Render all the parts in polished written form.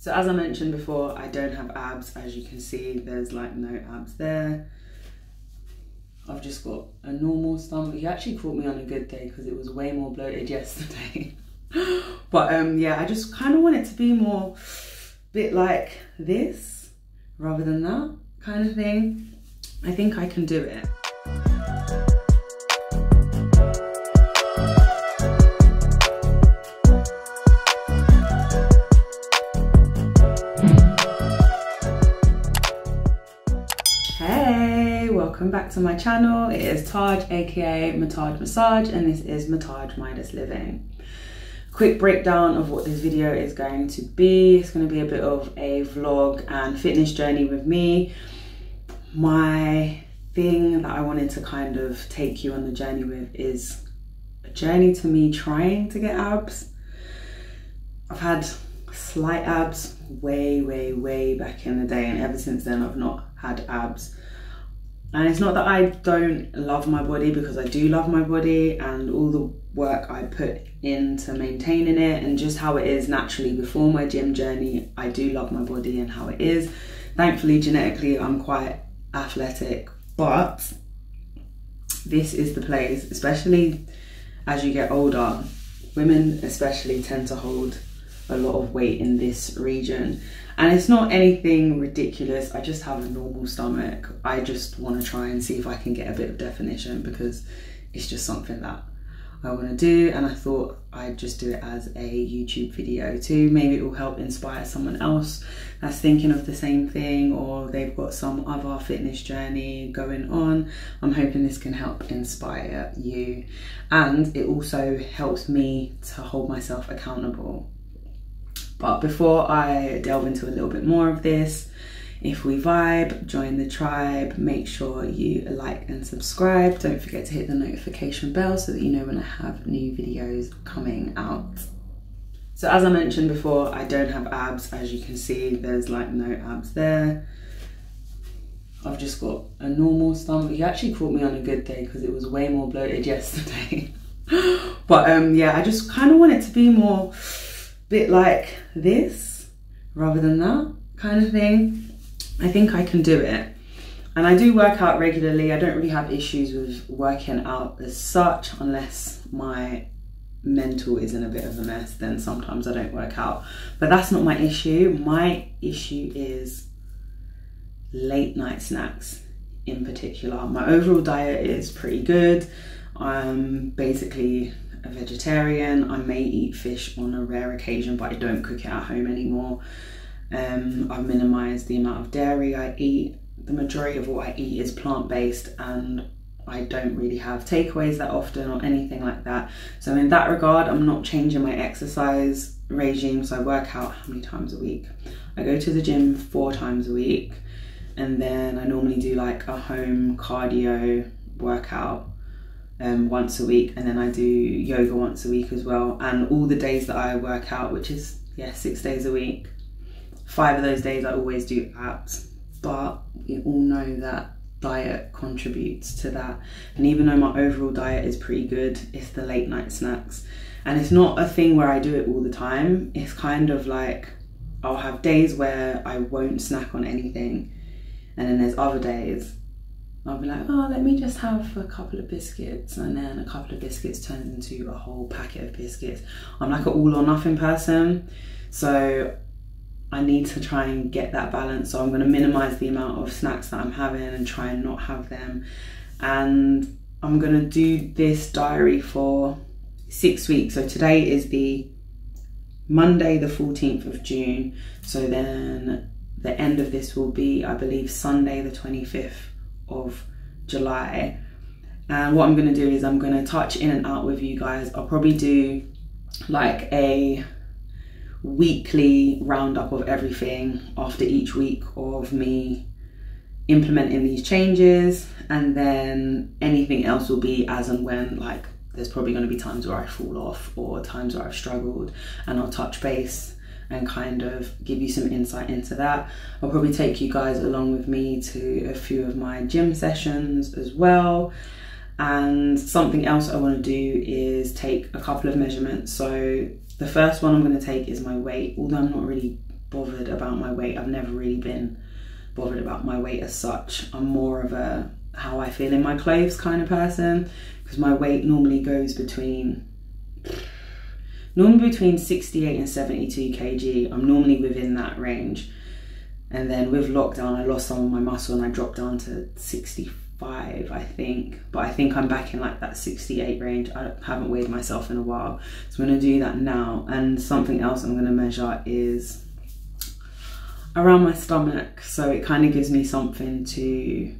So as I mentioned before, I don't have abs. As you can see, there's like no abs there. I've just got a normal stomach. You actually caught me on a good day because it was way more bloated yesterday. But yeah, I just kind of want it to be more bit like this rather than that kind of thing. I think I can do it. Hey, welcome back to my channel. It is Taj, aka MahTaj Massage, and this is MahTaj Midas Living. Quick breakdown of what this video is going to be. It's going to be a bit of a vlog and fitness journey with me. My thing that I wanted to kind of take you on the journey with is a journey to me trying to get abs. I've had slight abs way back in the day, and ever since then I've not had abs. And it's not that I don't love my body, because I do love my body and all the work I put into maintaining it and just how it is naturally before my gym journey. I do love my body and how it is. Thankfully, genetically, I'm quite athletic, but this is the place, especially as you get older, women especially tend to hold a lot of weight in this region. And it's not anything ridiculous. I just have a normal stomach. I just want to try and see if I can get a bit of definition, because it's just something that I want to do, and I thought I'd just do it as a YouTube video too. Maybe it will help inspire someone else that's thinking of the same thing, or they've got some other fitness journey going on. I'm hoping this can help inspire you, and it also helps me to hold myself accountable. But before I delve into a little bit more of this, if we vibe, join the tribe, make sure you like and subscribe. Don't forget to hit the notification bell so that you know when I have new videos coming out. So as I mentioned before, I don't have abs. As you can see, there's like no abs there. I've just got a normal stomach. You actually caught me on a good day because it was way more bloated yesterday. But yeah, I just kind of want it to be more bit like this rather than that kind of thing. I think I can do it, and I do work out regularly. I don't really have issues with working out as such, unless my mental is in a bit of a mess, then sometimes I don't work out, but that's not my issue. My issue is late night snacks in particular. My overall diet is pretty good. I'm basically a vegetarian. I may eat fish on a rare occasion, but I don't cook it at home anymore. I've minimized the amount of dairy I eat. The majority of what I eat is plant-based, and I don't really have takeaways that often or anything like that. So in that regard, I'm not changing my exercise regime. So I work out how many times a week? I go to the gym 4 times a week, and then I normally do like a home cardio workout once a week, and then I do yoga once a week as well. And all the days that I work out, which is 6 days a week, 5 of those days I always do abs. But we all know that diet contributes to that, and even though my overall diet is pretty good, it's the late night snacks. And it's not a thing where I do it all the time. It's kind of like I'll have days where I won't snack on anything, and then there's other days I'll be like, oh, let me just have a couple of biscuits, and then a couple of biscuits turns into a whole packet of biscuits. I'm like an all or nothing person, so I need to try and get that balance. So I'm going to minimize the amount of snacks that I'm having and try and not have them. And I'm going to do this diary for 6 weeks. So today is the Monday, the 14th of June. So then the end of this will be, I believe, Sunday, the 25th of July. And what I'm going to do is I'm going to touch in and out with you guys. I'll probably do like a weekly roundup of everything after each week of me implementing these changes, and then anything else will be as and when. Like, there's probably going to be times where I fall off or times where I've struggled, and I'll touch base and kind of give you some insight into that. I'll probably take you guys along with me to a few of my gym sessions as well. And something else I want to do is take a couple of measurements. So the first one I'm going to take is my weight. Although I'm not really bothered about my weight. I've never really been bothered about my weight as such. I'm more of a how I feel in my clothes kind of person, because my weight normally goes between 68 and 72 kg. I'm normally within that range. And then with lockdown, I lost some of my muscle and I dropped down to 65, I think. But I think I'm back in like that 68 range. I haven't weighed myself in a while. So I'm gonna do that now. And something else I'm gonna measure is around my stomach. So it kind of gives me something to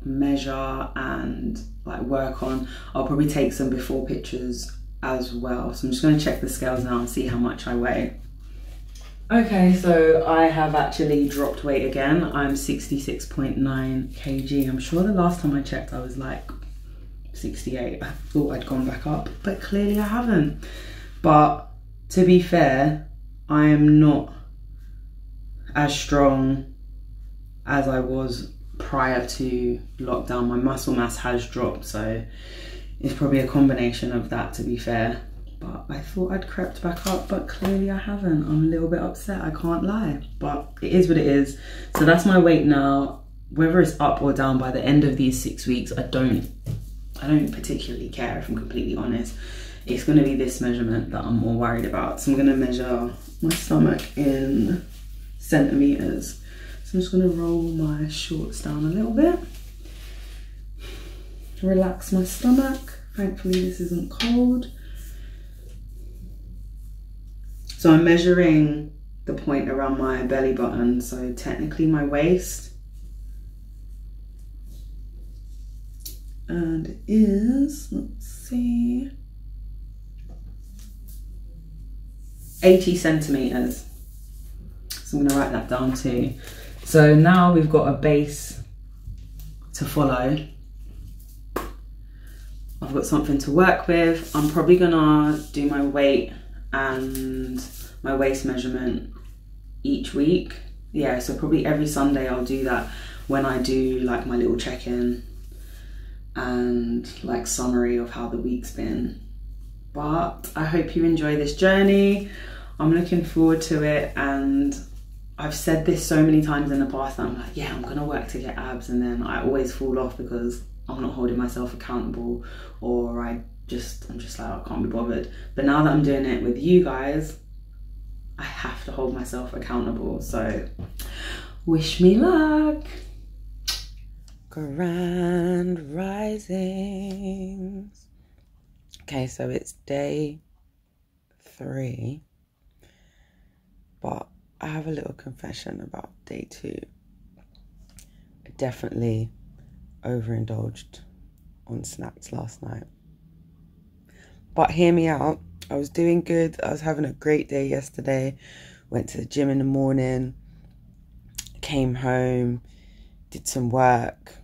measure and like work on. I'll probably take some before pictures as well. So I'm just gonna check the scales now and see how much I weigh. Okay, so I have actually dropped weight again. I'm 66.9 kg. I'm sure the last time I checked I was like 68. I thought I'd gone back up, but clearly I haven't. But to be fair, I am not as strong as I was prior to lockdown. My muscle mass has dropped, so it's probably a combination of that, to be fair. But I thought I'd crept back up, but clearly I haven't. I'm a little bit upset, I can't lie, but it is what it is. So that's my weight now. Whether it's up or down by the end of these 6 weeks, I don't particularly care, if I'm completely honest. It's gonna be this measurement that I'm more worried about. So I'm gonna measure my stomach in centimeters. So I'm just gonna roll my shorts down a little bit. Relax my stomach. Thankfully this isn't cold. So I'm measuring the point around my belly button, so technically my waist. And it is, let's see, 80 centimeters. So I'm gonna write that down too. So now we've got a base to follow. I've got something to work with. I'm probably gonna do my weight and my waist measurement each week. Yeah, so probably every Sunday I'll do that when I do like my little check-in and like summary of how the week's been. But I hope you enjoy this journey. I'm looking forward to it, and I've said this so many times in the past that I'm like, yeah, I'm gonna work to get abs, and then I always fall off because I'm not holding myself accountable, or I'm just like, I can't be bothered. But now that I'm doing it with you guys, I have to hold myself accountable. So wish me luck. Grand risings. Okay, so it's day 3, but I have a little confession about day 2. I definitely overindulged on snacks last night. But hear me out. I was doing good. I was having a great day yesterday. Went to the gym in the morning. Came home. Did some work.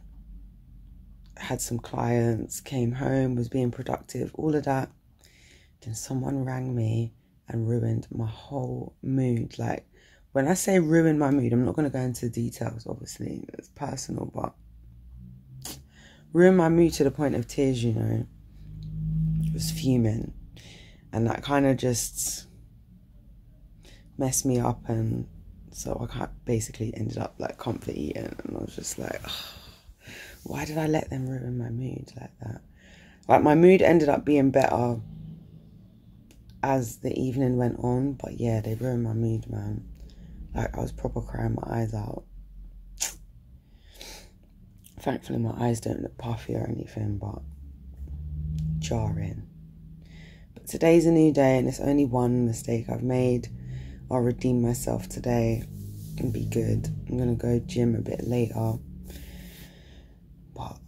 Had some clients. Came home. Was being productive. All of that. Then someone rang me and ruined my whole mood. Like, when I say ruined my mood, I'm not going to go into details, obviously. It's personal, but ruined my mood to the point of tears, you know. Was fuming, and that kind of just messed me up, and so I basically ended up like comfort eating, and I was just like, oh, why did I let them ruin my mood like that? Like, my mood ended up being better as the evening went on, but yeah, they ruined my mood, man. Like, I was proper crying my eyes out. Thankfully my eyes don't look puffy or anything, but jarring. But today's a new day, and it's only one mistake I've made. I'll redeem myself today and be good. I'm gonna go gym a bit later, but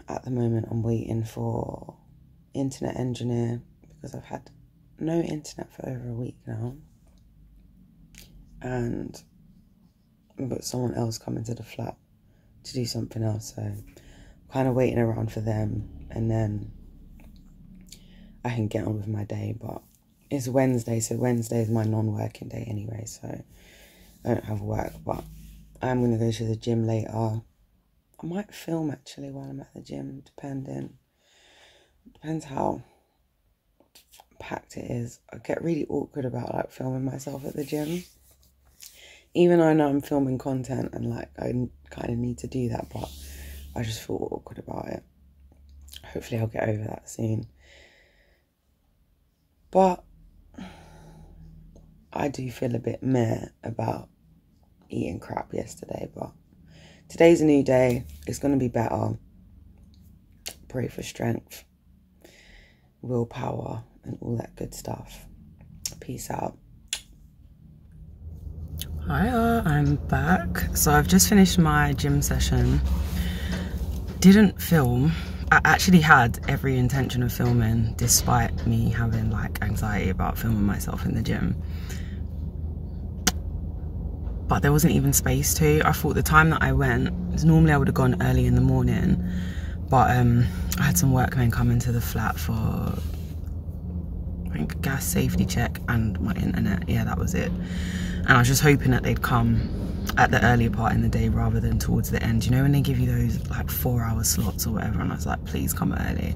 at the moment I'm waiting for internet engineer, because I've had no internet for over a week now, and I've got someone else coming to the flat to do something else, so I'm kind of waiting around for them, and then I can get on with my day. But it's Wednesday, so Wednesday is my non-working day anyway, so I don't have work. But I'm going to go to the gym later. I might film actually while I'm at the gym, depends how packed it is. I get really awkward about like filming myself at the gym, Even though I know I'm filming content and like I kind of need to do that, but I just feel awkward about it. Hopefully I'll get over that soon. But I do feel a bit meh about eating crap yesterday, but today's a new day. It's going to be better. Pray for strength, willpower, and all that good stuff. Peace out. Hiya, I'm back. So I've just finished my gym session. Didn't film. I actually had every intention of filming, despite me having like anxiety about filming myself in the gym. But there wasn't even space to. I thought the time that I went, normally I would have gone early in the morning, but I had some workmen come into the flat for, I think, gas safety check and my internet. Yeah, that was it. And I was just hoping that they'd come at the earlier part in the day rather than towards the end. You know when they give you those like 4-hour slots or whatever, and I was like, please come early.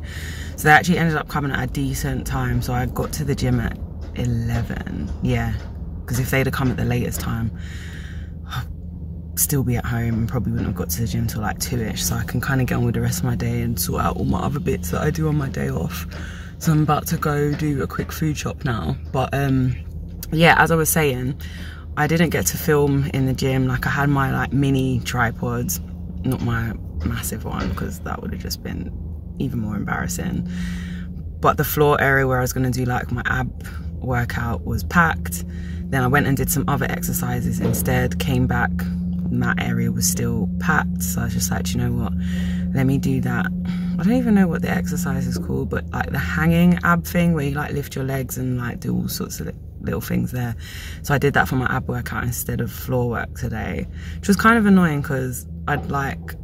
So they actually ended up coming at a decent time. So I got to the gym at 11. Yeah, because if they'd have come at the latest time, still be at home and probably wouldn't have got to the gym till like 2ish, so I can kind of get on with the rest of my day and sort out all my other bits that I do on my day off. So I'm about to go do a quick food shop now. But yeah, as I was saying, I didn't get to film in the gym. Like I had my like mini tripods, not my massive one, because that would have just been even more embarrassing. But the floor area where I was going to do like my ab workout was packed. Then I went and did some other exercises instead, came back, and that area was still packed. So I was just like, you know what, let me do that. I don't even know what the exercise is called, but like the hanging ab thing where you like lift your legs and like do all sorts of little things there. So I did that for my ab workout instead of floor work today, which was kind of annoying because I'd like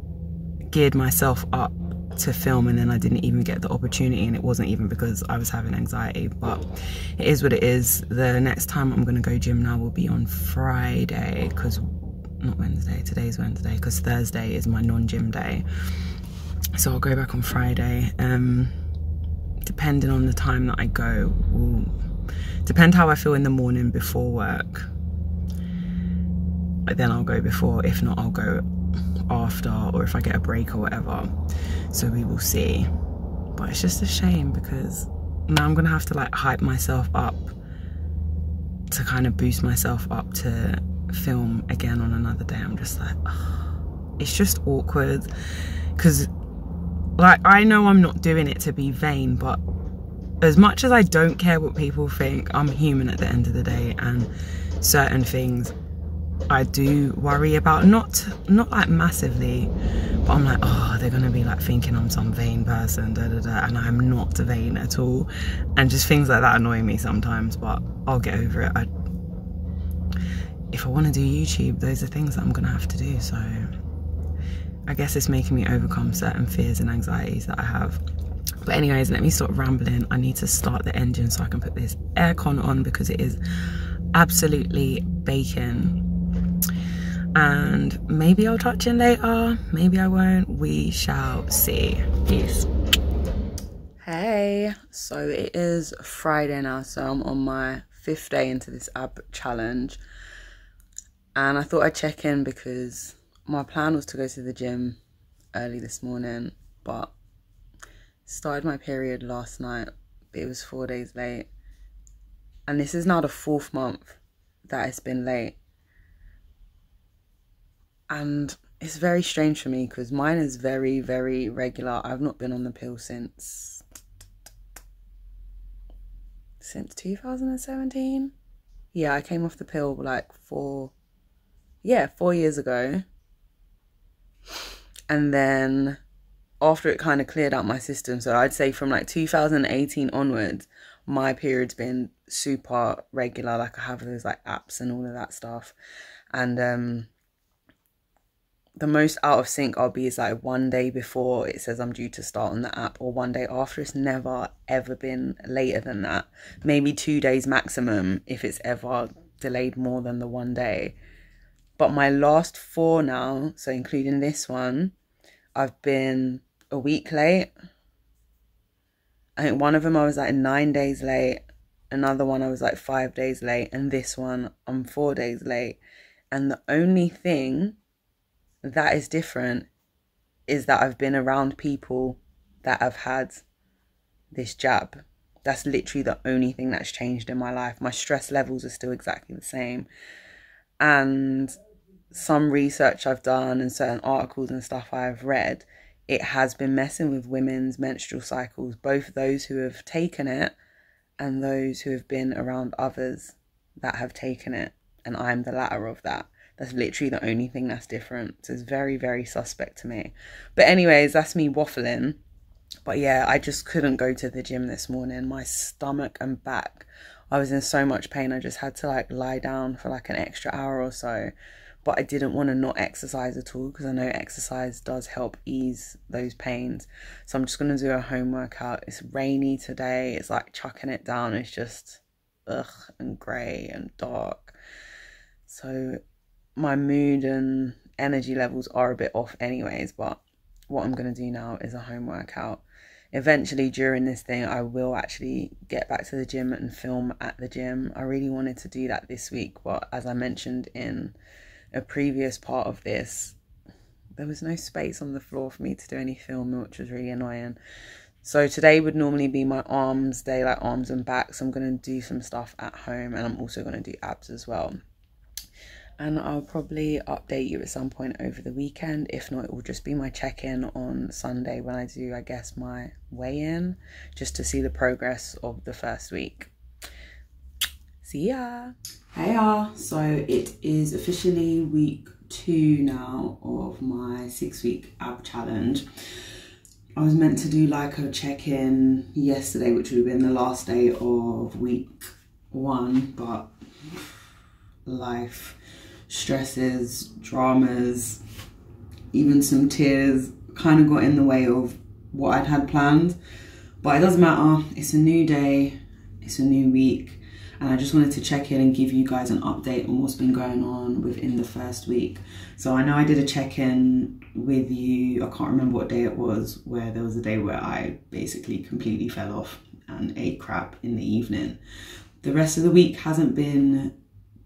geared myself up to film and then I didn't even get the opportunity, and it wasn't even because I was having anxiety, but it is what it is. The next time I'm gonna go gym now will be on Friday, because not Wednesday, today's Wednesday, because Thursday is my non-gym day. So I'll go back on Friday. Depending on the time that I go will depend how I feel in the morning before work. Then I'll go before, if not I'll go after, or if I get a break or whatever. So we will see. But it's just a shame because now I'm gonna have to like hype myself up to kind of boost myself up to film again on another day. I'm just like, oh, it's just awkward because like I know I'm not doing it to be vain, but as much as I don't care what people think, I'm human at the end of the day, and certain things I do worry about, not like massively, but I'm like, oh, they're gonna be like thinking I'm some vain person, and I'm not vain at all, and just things like that annoy me sometimes, but I'll get over it. If I want to do YouTube, those are things that I'm gonna have to do, so I guess it's making me overcome certain fears and anxieties that I have. But anyways, let me stop rambling. I need to start the engine so I can put this aircon on because it is absolutely baking. And maybe I'll touch in later, maybe I won't, we shall see. Peace. Hey, so it is Friday now, so I'm on my 5th day into this ab challenge, and I thought I'd check in because my plan was to go to the gym early this morning, but started my period last night, but it was 4 days late, and this is now the 4th month that it's been late. And it's very strange for me because mine is very, very regular. I've not been on the pill since 2017. Yeah, I came off the pill like 4 years ago. And then after it kind of cleared out my system, so I'd say from like 2018 onwards, my period's been super regular. Like I have those like apps and all of that stuff. And the most out of sync I'll be is like 1 day before it says I'm due to start on the app, or 1 day after. It's never ever been later than that. Maybe 2 days maximum if it's ever delayed more than the 1 day. But my last 4 now, so including this one, I've been a week late. I think one of them I was like 9 days late. Another one I was like 5 days late. And this one I'm 4 days late. And the only thing that is different is that I've been around people that have had this jab. That's literally the only thing that's changed in my life. My stress levels are still exactly the same. And some research I've done and certain articles and stuff I've read, it has been messing with women's menstrual cycles, both those who have taken it and those who have been around others that have taken it. And I'm the latter of that. That's literally the only thing that's different. So it's very, very suspect to me. But anyways, that's me waffling. But yeah, I just couldn't go to the gym this morning. My stomach and back, I was in so much pain. I just had to like lie down for like an extra hour or so. But I didn't want to not exercise at all because I know exercise does help ease those pains. So I'm just going to do a home workout. It's rainy today. It's like chucking it down. It's just ugh and grey and dark. So my mood and energy levels are a bit off anyways. But what I'm going to do now is a home workout. Eventually during this thing, I will actually get back to the gym and film at the gym. I really wanted to do that this week. But as I mentioned in a previous part of this, there was no space on the floor for me to do any filming, which was really annoying. So today would normally be my arms day, like arms and back. So I'm going to do some stuff at home, and I'm also going to do abs as well. And I'll probably update you at some point over the weekend. If not, it will just be my check-in on Sunday when I do, I guess, my weigh-in, just to see the progress of the first week. See ya. Hey y'all, so it is officially week 2 now of my 6-week ab challenge. I was meant to do like a check-in yesterday, which would have been the last day of week 1, but life, stresses, dramas, even some tears kind of got in the way of what I'd had planned. But it doesn't matter, it's a new day, it's a new week. And I just wanted to check in and give you guys an update on what's been going on within the first week. So I know I did a check-in with you, I can't remember what day it was, where there was a day where I basically completely fell off and ate crap in the evening. The rest of the week hasn't been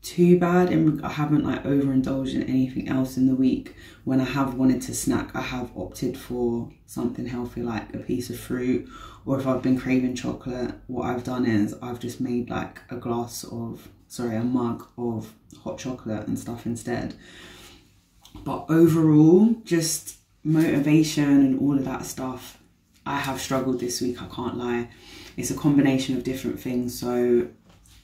too bad, and I haven't like overindulged in anything else in the week. When I have wanted to snack, I have opted for something healthy like a piece of fruit, or if I've been craving chocolate, what I've done is I've just made like a mug of hot chocolate and stuff instead. But overall, just motivation and all of that stuff, I have struggled this week, I can't lie. It's a combination of different things. So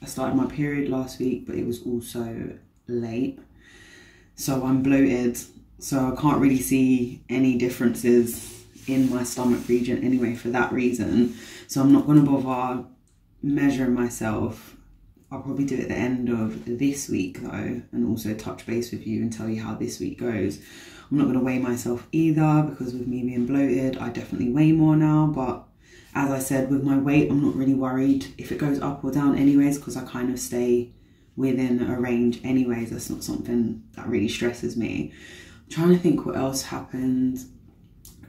I started my period last week, but it was also late. So I'm bloated, so I can't really see any differences in my stomach region anyway for that reason. So I'm not going to bother measuring myself. I'll probably do it at the end of this week though, and also touch base with you and tell you how this week goes. I'm not going to weigh myself either, because with me being bloated, I definitely weigh more now. But as I said, with my weight, I'm not really worried if it goes up or down anyways, because I kind of stay within a range anyways. That's not something that really stresses me. I'm trying to think what else happened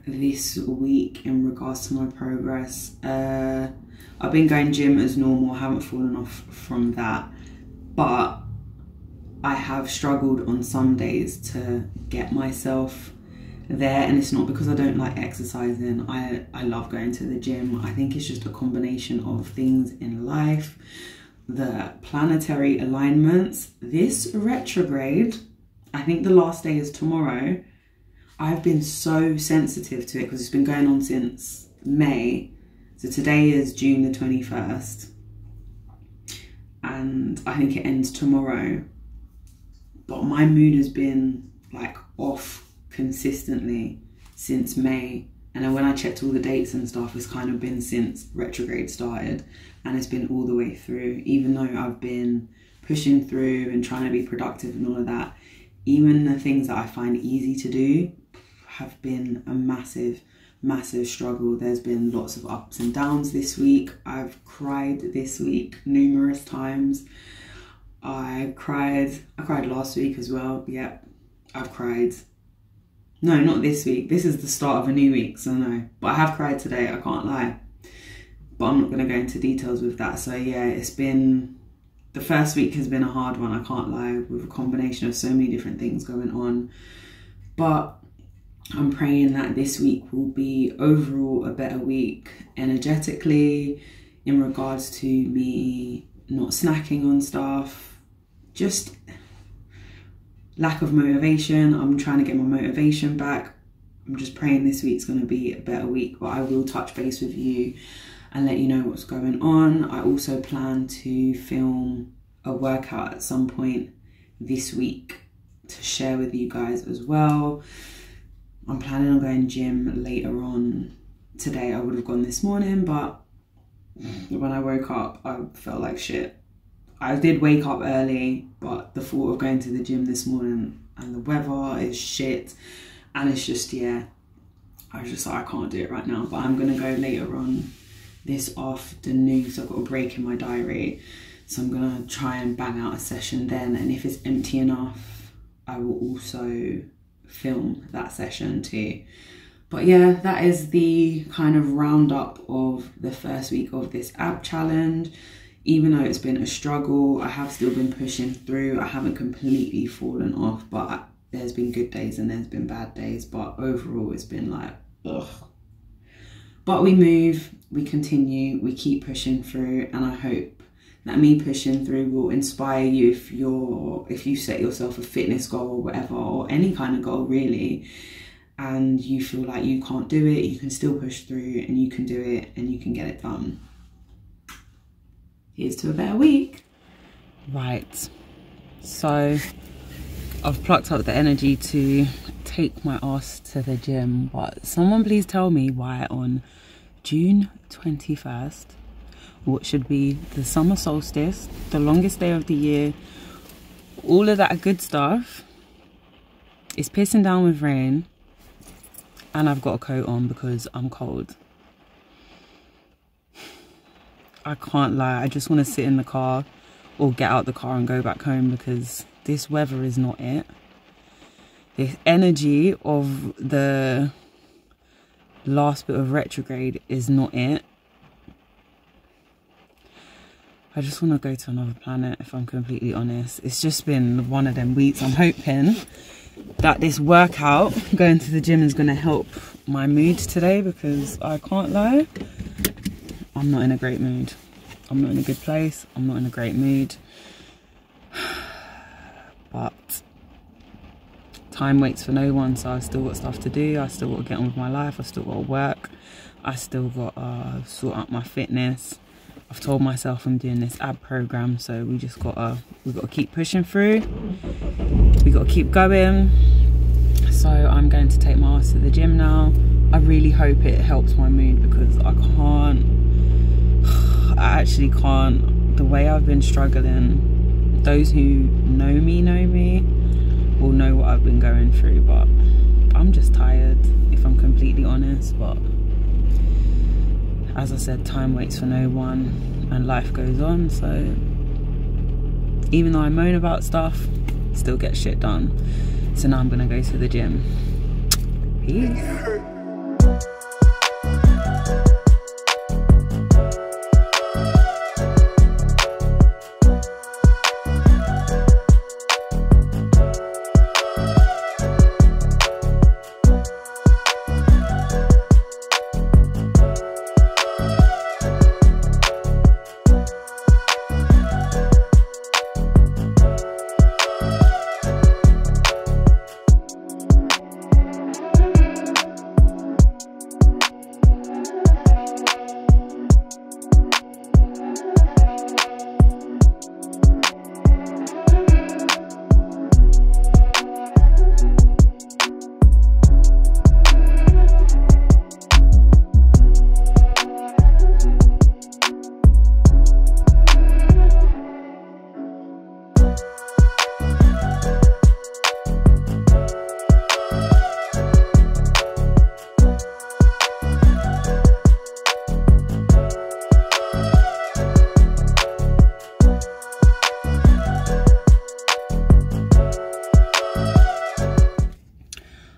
this week in regards to my progress. I've been going gym as normal, I haven't fallen off from that, but I have struggled on some days to get myself there, and it's not because I don't like exercising. I love going to the gym. I think it's just a combination of things in life, the planetary alignments, this retrograde. I think the last day is tomorrow. I've been so sensitive to it because it's been going on since May. So today is June the 21st, and I think it ends tomorrow. But my mood has been like off consistently since May, and then when I checked all the dates and stuff, it's kind of been since retrograde started, and it's been all the way through. Even though I've been pushing through and trying to be productive and all of that, even the things that I find easy to do have been a massive struggle. There's been lots of ups and downs this week. I've cried this week numerous times. I cried last week as well. Yep, I've cried. No, not this week. This is the start of a new week, so no. But I have cried today, I can't lie. But I'm not going to go into details with that. So yeah, it's been the first week has been a hard one, I can't lie, with a combination of so many different things going on. But I'm praying that this week will be overall a better week energetically, in regards to me not snacking on stuff, just lack of motivation. I'm trying to get my motivation back. I'm just praying this week's going to be a better week, but I will touch base with you and let you know what's going on. I also plan to film a workout at some point this week to share with you guys as well. I'm planning on going gym later on today. I would have gone this morning, but when I woke up, I felt like shit. I did wake up early, but the thought of going to the gym this morning, and the weather is shit, and it's just, yeah, I was just like, I can't do it right now. But I'm gonna go later on this afternoon, so I've got a break in my diary, so I'm gonna try and bang out a session then, and if it's empty enough, I will also film that session too. But yeah, that is the kind of roundup of the first week of this ab challenge. Even though it's been a struggle, I have still been pushing through. I haven't completely fallen off, but there's been good days and there's been bad days. But overall, it's been like, ugh. But we move, we continue, we keep pushing through, and I hope that me pushing through will inspire you if you set yourself a fitness goal or whatever, or any kind of goal really, and you feel like you can't do it, you can still push through, and you can do it, and you can get it done. Here's to a better week. Right, so I've plucked up the energy to take my ass to the gym, but someone please tell me why on June 21st, what should be the summer solstice, the longest day of the year, all of that good stuff, it's pissing down with rain, and I've got a coat on because I'm cold. I can't lie, I just want to sit in the car or get out the car and go back home, because this weather is not it. The energy of the last bit of retrograde is not it. I just want to go to another planet, if I'm completely honest. It's just been one of them weeks. I'm hoping that this workout, going to the gym, is going to help my mood today, because I can't lie, I'm not in a great mood. I'm not in a good place. I'm not in a great mood. But time waits for no one, so I've still got stuff to do. I still got to get on with my life. I still got to work. I still got to sort out my fitness. I've told myself I'm doing this ab program, so we've got to keep pushing through. We got to keep going. So I'm going to take my ass to the gym now. I really hope it helps my mood, because I actually can't. The way I've been struggling, those who know me will know what I've been going through, but I'm just tired, if I'm completely honest. But as I said, time waits for no one and life goes on, so even though I moan about stuff, still get shit done. So now I'm gonna go to the gym. Peace.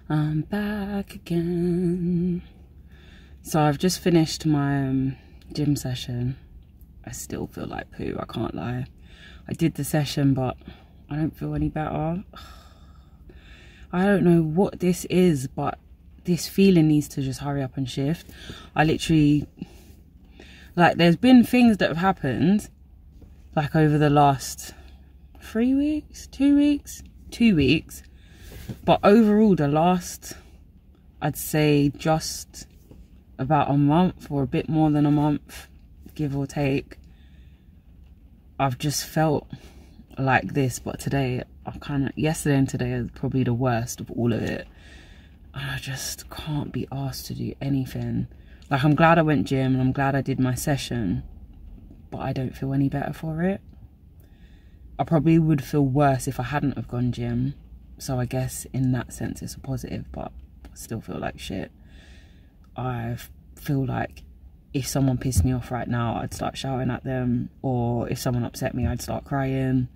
I'm back again. So I've just finished my gym session. I still feel like poo, I can't lie. I did the session, but I don't feel any better. I don't know what this is, but this feeling needs to just hurry up and shift. I literally, like, there's been things that have happened, like, over the last 3 weeks, 2 weeks, 2 weeks. But overall, the last, I'd say just about a month or a bit more than a month, give or take, I've just felt like this. But today, yesterday and today are probably the worst of all of it. And I just can't be asked to do anything. Like, I'm glad I went gym and I'm glad I did my session, but I don't feel any better for it. I probably would feel worse if I hadn't have gone gym. So I guess in that sense it's a positive, but I still feel like shit. I feel like if someone pissed me off right now, I'd start shouting at them. Or if someone upset me, I'd start crying.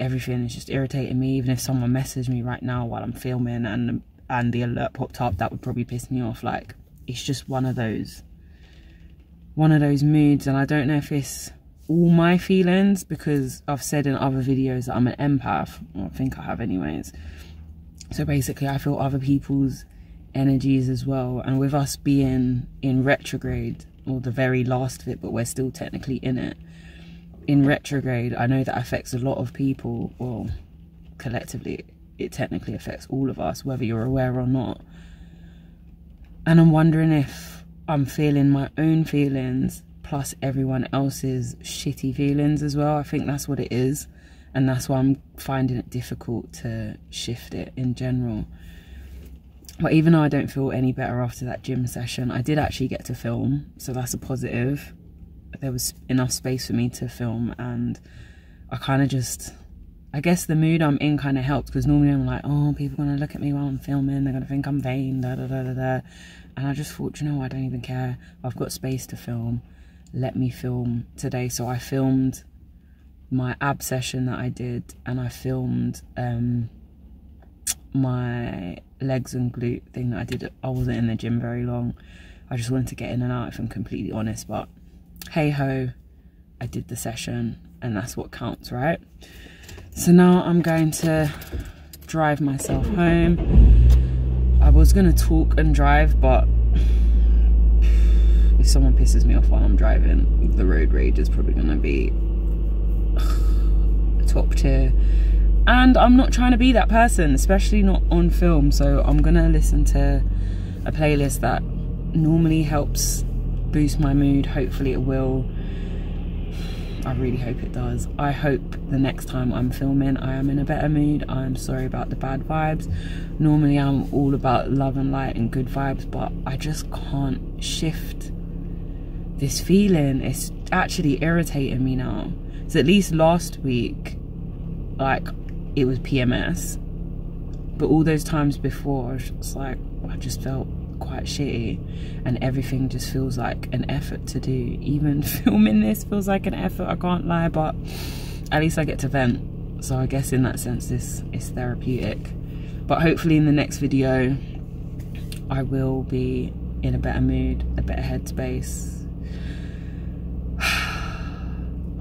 Everything is just irritating me. Even if someone messaged me right now while I'm filming and the alert popped up, that would probably piss me off. Like, it's just one of those moods. And I don't know if it's all my feelings, because I've said in other videos that I'm an empath. Well, I think I have anyways. So basically I feel other people's energies as well. And with us being in retrograde, or the very last of it, but we're still technically in it, in retrograde, I know that affects a lot of people. Well, collectively it technically affects all of us, whether you're aware or not. And I'm wondering if I'm feeling my own feelings plus everyone else's shitty feelings as well. I think that's what it is, and that's why I'm finding it difficult to shift it in general. But even though I don't feel any better after that gym session, I did actually get to film, so that's a positive. There was enough space for me to film, and I kind of just, I guess the mood I'm in kind of helped, because normally I'm like, oh, people are going to look at me while I'm filming, they're going to think I'm vain, da da da da da. And I just thought, you know, I don't even care. I've got space to film. Let me film today. So I filmed my ab session that I did, and I filmed my legs and glute thing that I did. I wasn't in the gym very long. I just wanted to get in and out, if I'm completely honest. But hey ho, I did the session, and that's what counts, right? So now I'm going to drive myself home. I was going to talk and drive, but if someone pisses me off while I'm driving, the road rage is probably going to be top tier. And I'm not trying to be that person, especially not on film. So I'm going to listen to a playlist that normally helps boost my mood. Hopefully it will. I really hope it does. I hope the next time I'm filming I am in a better mood. I'm sorry about the bad vibes. Normally I'm all about love and light and good vibes, but I just can't shift this feeling. It's actually irritating me now. So at least last week, like, it was PMS, but all those times before, it's like I just felt quite shitty, and everything just feels like an effort to do. Even filming this feels like an effort, I can't lie, but at least I get to vent. So I guess in that sense this is therapeutic. But hopefully in the next video I will be in a better mood, a better headspace.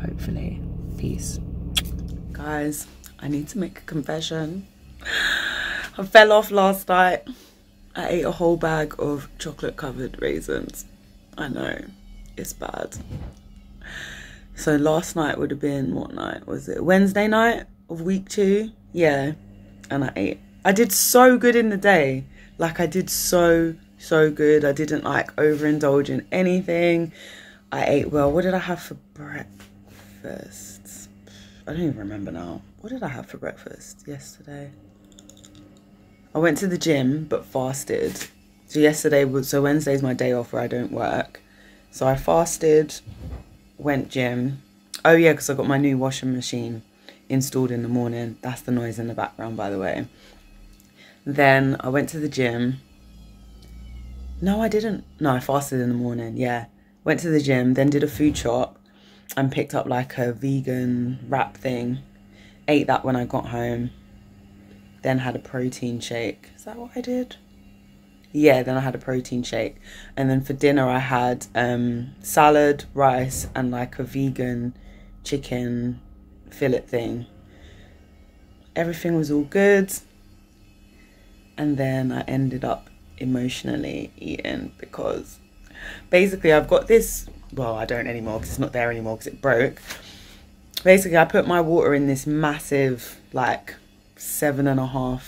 Hopefully. Peace. Guys, I need to make a confession. I fell off last night. I ate a whole bag of chocolate covered raisins. I know, it's bad. So last night would have been, what night was it? Wednesday night of week 2? Yeah, and I ate. I did so good in the day. Like, I did so good. I didn't like overindulge in anything. I ate well. What did I have for breakfast? I don't even remember now. What did I have for breakfast yesterday? I went to the gym but fasted. So Wednesday's my day off where I don't work. So I fasted, went gym. Oh yeah, because I got my new washing machine installed in the morning. That's the noise in the background, by the way. Then I went to the gym. No, I didn't. No, I fasted in the morning, yeah. Went to the gym, then did a food shop and picked up like a vegan wrap thing. Ate that when I got home. Then had a protein shake. Is that what I did? Yeah, then I had a protein shake. And then for dinner I had salad, rice, and like a vegan chicken fillet thing. Everything was all good. And then I ended up emotionally eating because basically I've got this, well, I don't anymore because it's not there anymore because it broke. Basically, I put my water in this massive, like, 7.5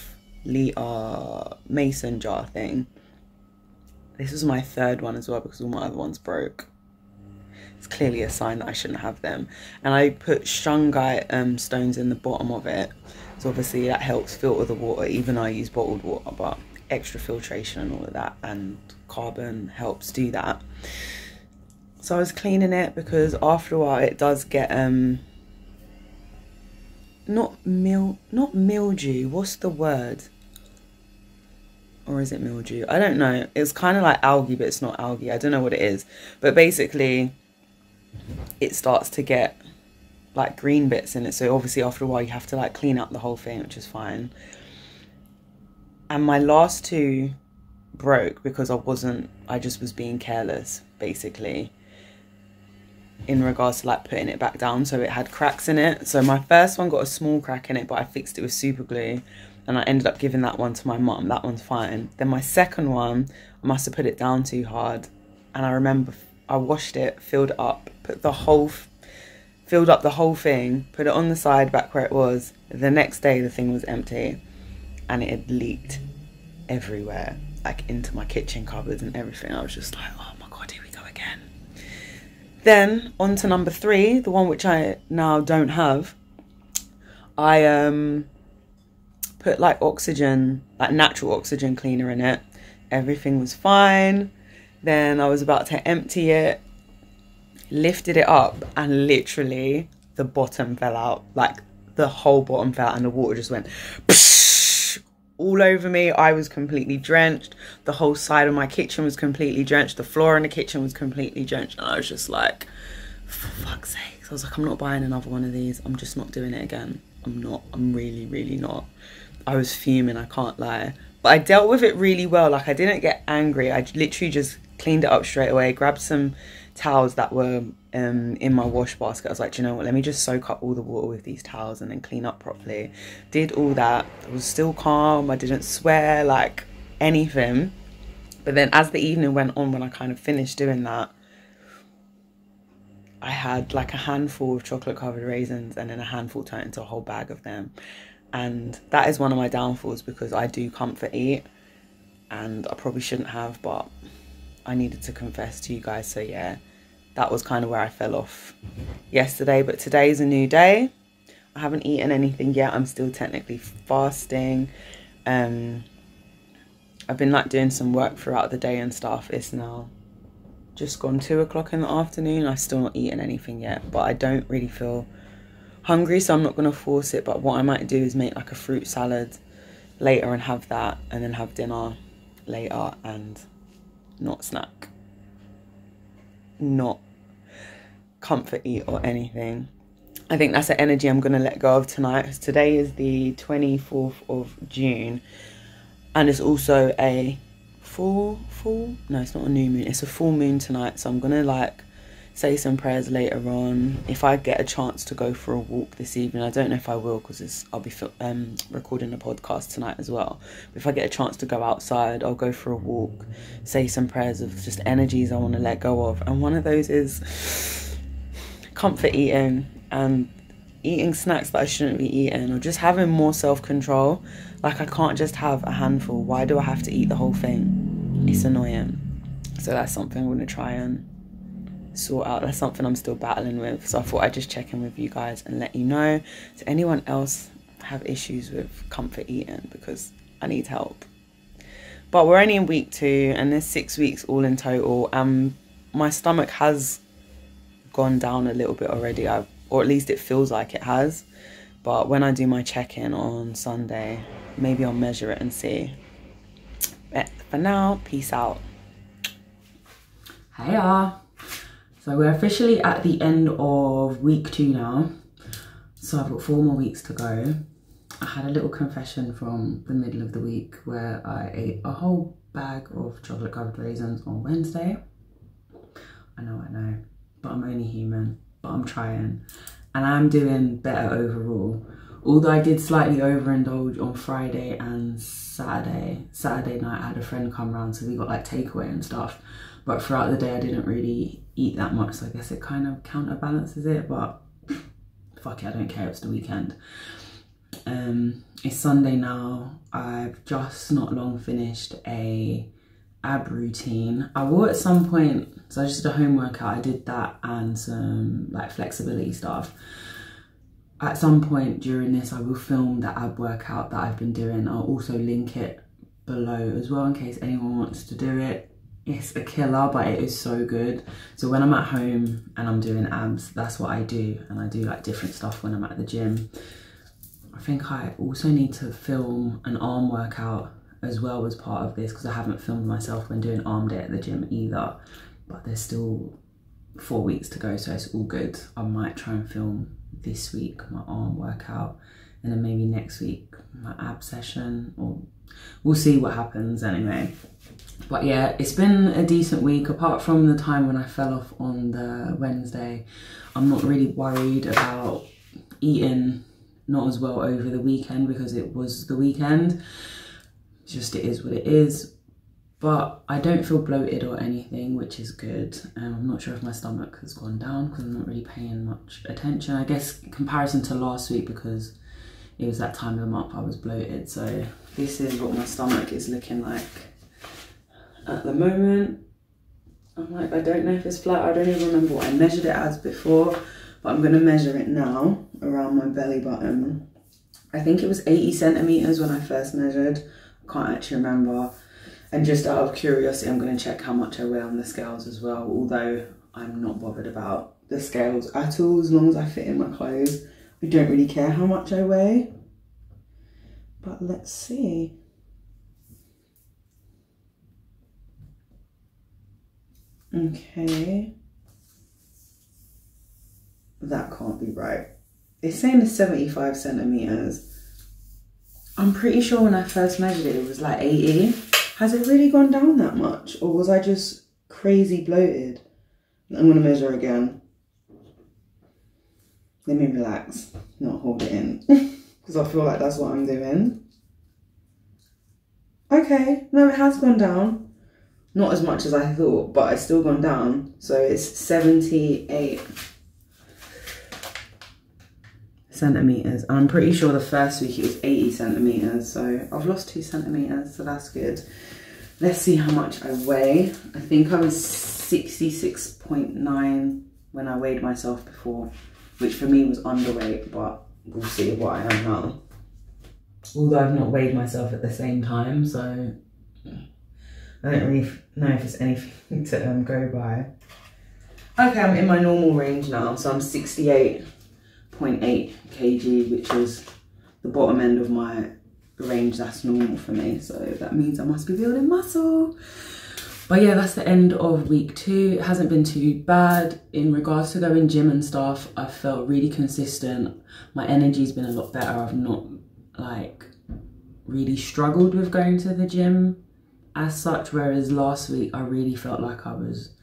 litre mason jar thing. This was my third one as well because all my other ones broke. It's clearly a sign that I shouldn't have them. And I put shungite stones in the bottom of it. So obviously that helps filter the water, even though I use bottled water, but extra filtration and all of that, and carbon helps do that. So I was cleaning it because after a while it does get not mildew, what's the word? Or is it mildew? I don't know. It's kind of like algae, but it's not algae. I don't know what it is. But basically, it starts to get like green bits in it. So obviously after a while you have to like clean up the whole thing, which is fine. And my last two broke because I just was being careless, basically, in regards to like putting it back down. So it had cracks in it. So my first one got a small crack in it, but I fixed it with super glue. And I ended up giving that one to my mum. That one's fine. Then my second one, I must have put it down too hard. And I remember I washed it, filled it up, filled up the whole thing, put it on the side back where it was. The next day the thing was empty and it had leaked everywhere, like into my kitchen cupboards and everything. I was just like, oh my God, here we go again. Then on to number 3, the one which I now don't have. I put like oxygen, like natural oxygen cleaner in it. Everything was fine. Then I was about to empty it, lifted it up, and literally the bottom fell out. Like the whole bottom fell out and the water just went all over me. I was completely drenched. The whole side of my kitchen was completely drenched. The floor in the kitchen was completely drenched. And I was just like, for fuck's sake. So I was like, I'm not buying another one of these. I'm just not doing it again. I'm really, really not. I was fuming, I can't lie. But I dealt with it really well. Like, I didn't get angry. I literally just cleaned it up straight away, grabbed some towels that were in my wash basket. I was like, do you know what, let me just soak up all the water with these towels and then clean up properly. Did all that. I was still calm. I didn't swear, like, anything. But then as the evening went on, when I kind of finished doing that, I had like a handful of chocolate covered raisins and then a handful turned into a whole bag of them. And that is one of my downfalls because I do comfort eat and I probably shouldn't have, but I needed to confess to you guys. So yeah, that was kind of where I fell off yesterday. But today is a new day. I haven't eaten anything yet. I'm still technically fasting. I've been like doing some work throughout the day and stuff. It's now just gone 2 o'clock in the afternoon. I've still not eaten anything yet, but I don't really feel hungry, so I'm not going to force it. But what I might do is make like a fruit salad later and have that, and then have dinner later and not snack, not comfort eat or anything. I think that's the energy I'm going to let go of tonight, because today is the 24th of June and it's also a no, it's not a new moon, it's a full moon tonight. So I'm going to like say some prayers later on. If I get a chance to go for a walk this evening, I don't know if I will because I'll be recording a podcast tonight as well. But if I get a chance to go outside, I'll go for a walk, say some prayers of just energies I want to let go of. And one of those is comfort eating and eating snacks that I shouldn't be eating, or just having more self-control. Like, I can't just have a handful. Why do I have to eat the whole thing? It's annoying. So that's something I'm going to try and sort out. That's something I'm still battling with. So I thought I'd just check in with you guys and let you know. Does anyone else have issues with comfort eating? Because I need help. But we're only in week 2 and there's 6 weeks all in total. My stomach has gone down a little bit already, or at least it feels like it has. But when I do my check-in on Sunday, maybe I'll measure it and see. But for now, peace out. Hiya. So we're officially at the end of week 2 now. So I've got 4 more weeks to go. I had a little confession from the middle of the week where I ate a whole bag of chocolate covered raisins on Wednesday. I know, but I'm only human, but I'm trying. and I'm doing better overall. Although I did slightly overindulge on Friday and Saturday. Saturday night I had a friend come round, so we got like takeaway and stuff. But throughout the day I didn't really eat that much, so I guess it kind of counterbalances it, but fuck it, I don't care, it's the weekend. It's Sunday now. I've just not long finished a ab routine. I will at some point, so I just did a home workout, I did that and some like flexibility stuff. At some point during this I will film the ab workout that I've been doing. I'll also link it below as well in case anyone wants to do it. It's a killer, but it is so good. So when I'm at home and I'm doing abs, that's what I do, and I do like different stuff when I'm at the gym. I think I also need to film an arm workout as well as part of this, because I haven't filmed myself when doing arm day at the gym either, but there's still 4 weeks to go, so it's all good. I might try and film this week my arm workout, and then maybe next week my ab session, or we'll see what happens anyway. But yeah, it's been a decent week. Apart from the time when I fell off on the Wednesday, I'm not really worried about eating not as well over the weekend, because it was the weekend. Just it is what it is. But I don't feel bloated or anything, which is good. I'm not sure if my stomach has gone down because I'm not really paying much attention. I guess in comparison to last week, because it was that time of the month I was bloated. So this is what my stomach is looking like at the moment. I'm like, I don't know if it's flat. I don't even remember what I measured it as before, but I'm gonna measure it now around my belly button. I think it was 80 centimeters when I first measured. I can't actually remember. And just out of curiosity, I'm gonna check how much I weigh on the scales as well, although I'm not bothered about the scales at all, as long as I fit in my clothes. I don't really care how much I weigh. But let's see. Okay. That can't be right. It's saying it's 75 centimeters. I'm pretty sure when I first measured it, it was like 80. Has it really gone down that much? Or was I just crazy bloated? I'm gonna measure again. Let me relax, not hold it in. Because I feel like that's what I'm doing. Okay, no, it has gone down. Not as much as I thought, but it's still gone down. So it's 78 centimeters. And I'm pretty sure the first week it was 80 centimeters. So I've lost 2 centimeters, so that's good. Let's see how much I weigh. I think I was 66.9 when I weighed myself before, which for me was underweight, but we'll see what I am now. Although I've not weighed myself at the same time, so I don't really know if it's anything to go by. Okay, I'm in my normal range now, so I'm 68.8 kg, which is the bottom end of my range that's normal for me. So that means I must be building muscle. But yeah, that's the end of week 2. It hasn't been too bad. In regards to going gym and stuff, I felt really consistent. My energy's been a lot better. I've not like really struggled with going to the gym as such, whereas last week I really felt like I was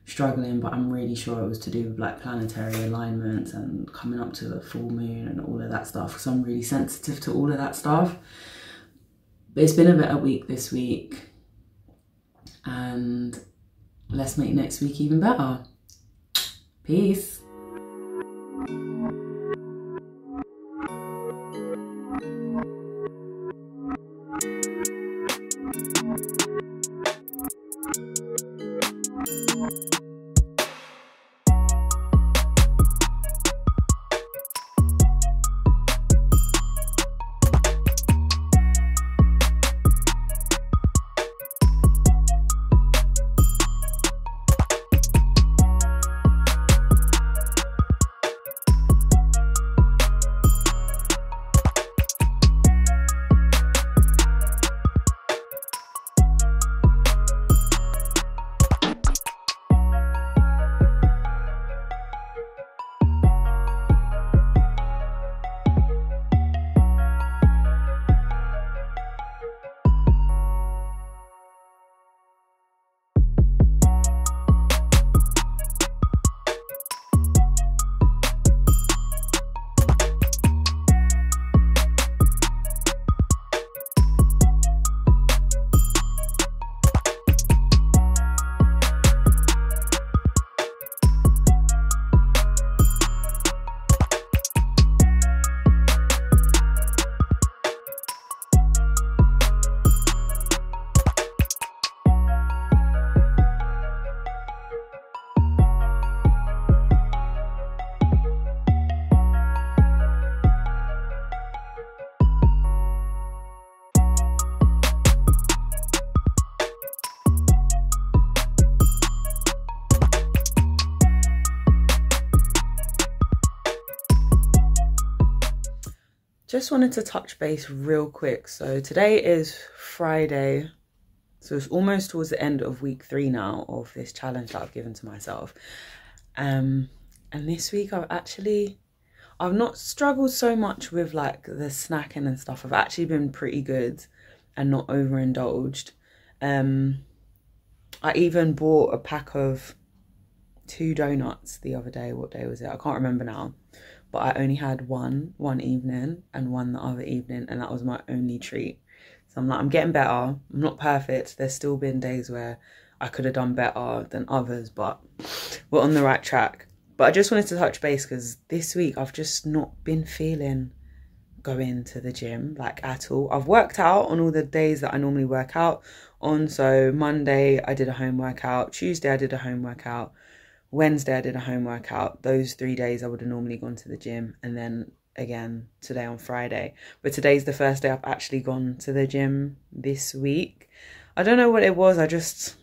struggling, but I'm really sure it was to do with like planetary alignments and coming up to the full moon and all of that stuff, because I'm really sensitive to all of that stuff. But it's been a better week this week, and let's make next week even better. Peace. Just wanted to touch base real quick. So today is Friday, so it's almost towards the end of week 3 now of this challenge that I've given to myself. And this week I've not struggled so much with like the snacking and stuff. I've actually been pretty good and not overindulged. I even bought a pack of 2 donuts the other day. What day was it? I can't remember now. But I only had one evening and one the other evening, and that was my only treat. So I'm like, I'm getting better. I'm not perfect. There's still been days where I could have done better than others, but we're on the right track. But I just wanted to touch base because this week I've just not been feeling going to the gym like at all. I've worked out on all the days that I normally work out on. So Monday I did a home workout, Tuesday I did a home workout, Wednesday I did a home workout. Those 3 days I would have normally gone to the gym, and then again today on Friday. But today's the first day I've actually gone to the gym this week. I don't know what it was. I just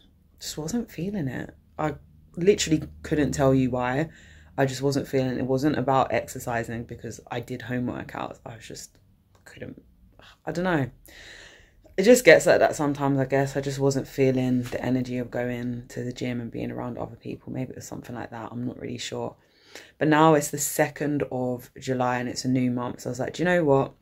wasn't feeling it. I literally couldn't tell you why. I just wasn't feeling it. It wasn't about exercising because I did home workouts. I just couldn't. I don't know. It just gets like that sometimes, I guess. I just wasn't feeling the energy of going to the gym and being around other people. Maybe it was something like that. I'm not really sure. But now it's the 2nd of July and it's a new month. So I was like, do you know what?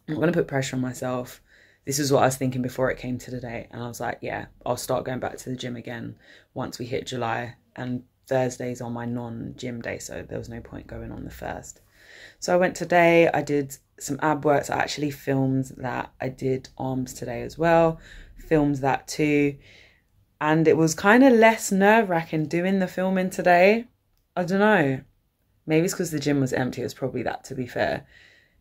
I'm not going to put pressure on myself. This is what I was thinking before it came to the day. And I was like, yeah, I'll start going back to the gym again once we hit July. And Thursday's on my non-gym day, so there was no point going on the 1st. So I went today. I did some ab works. I actually filmed that. I did arms today as well. Filmed that too. And it was kind of less nerve-wracking doing the filming today. I don't know. Maybe it's because the gym was empty. It was probably that, to be fair.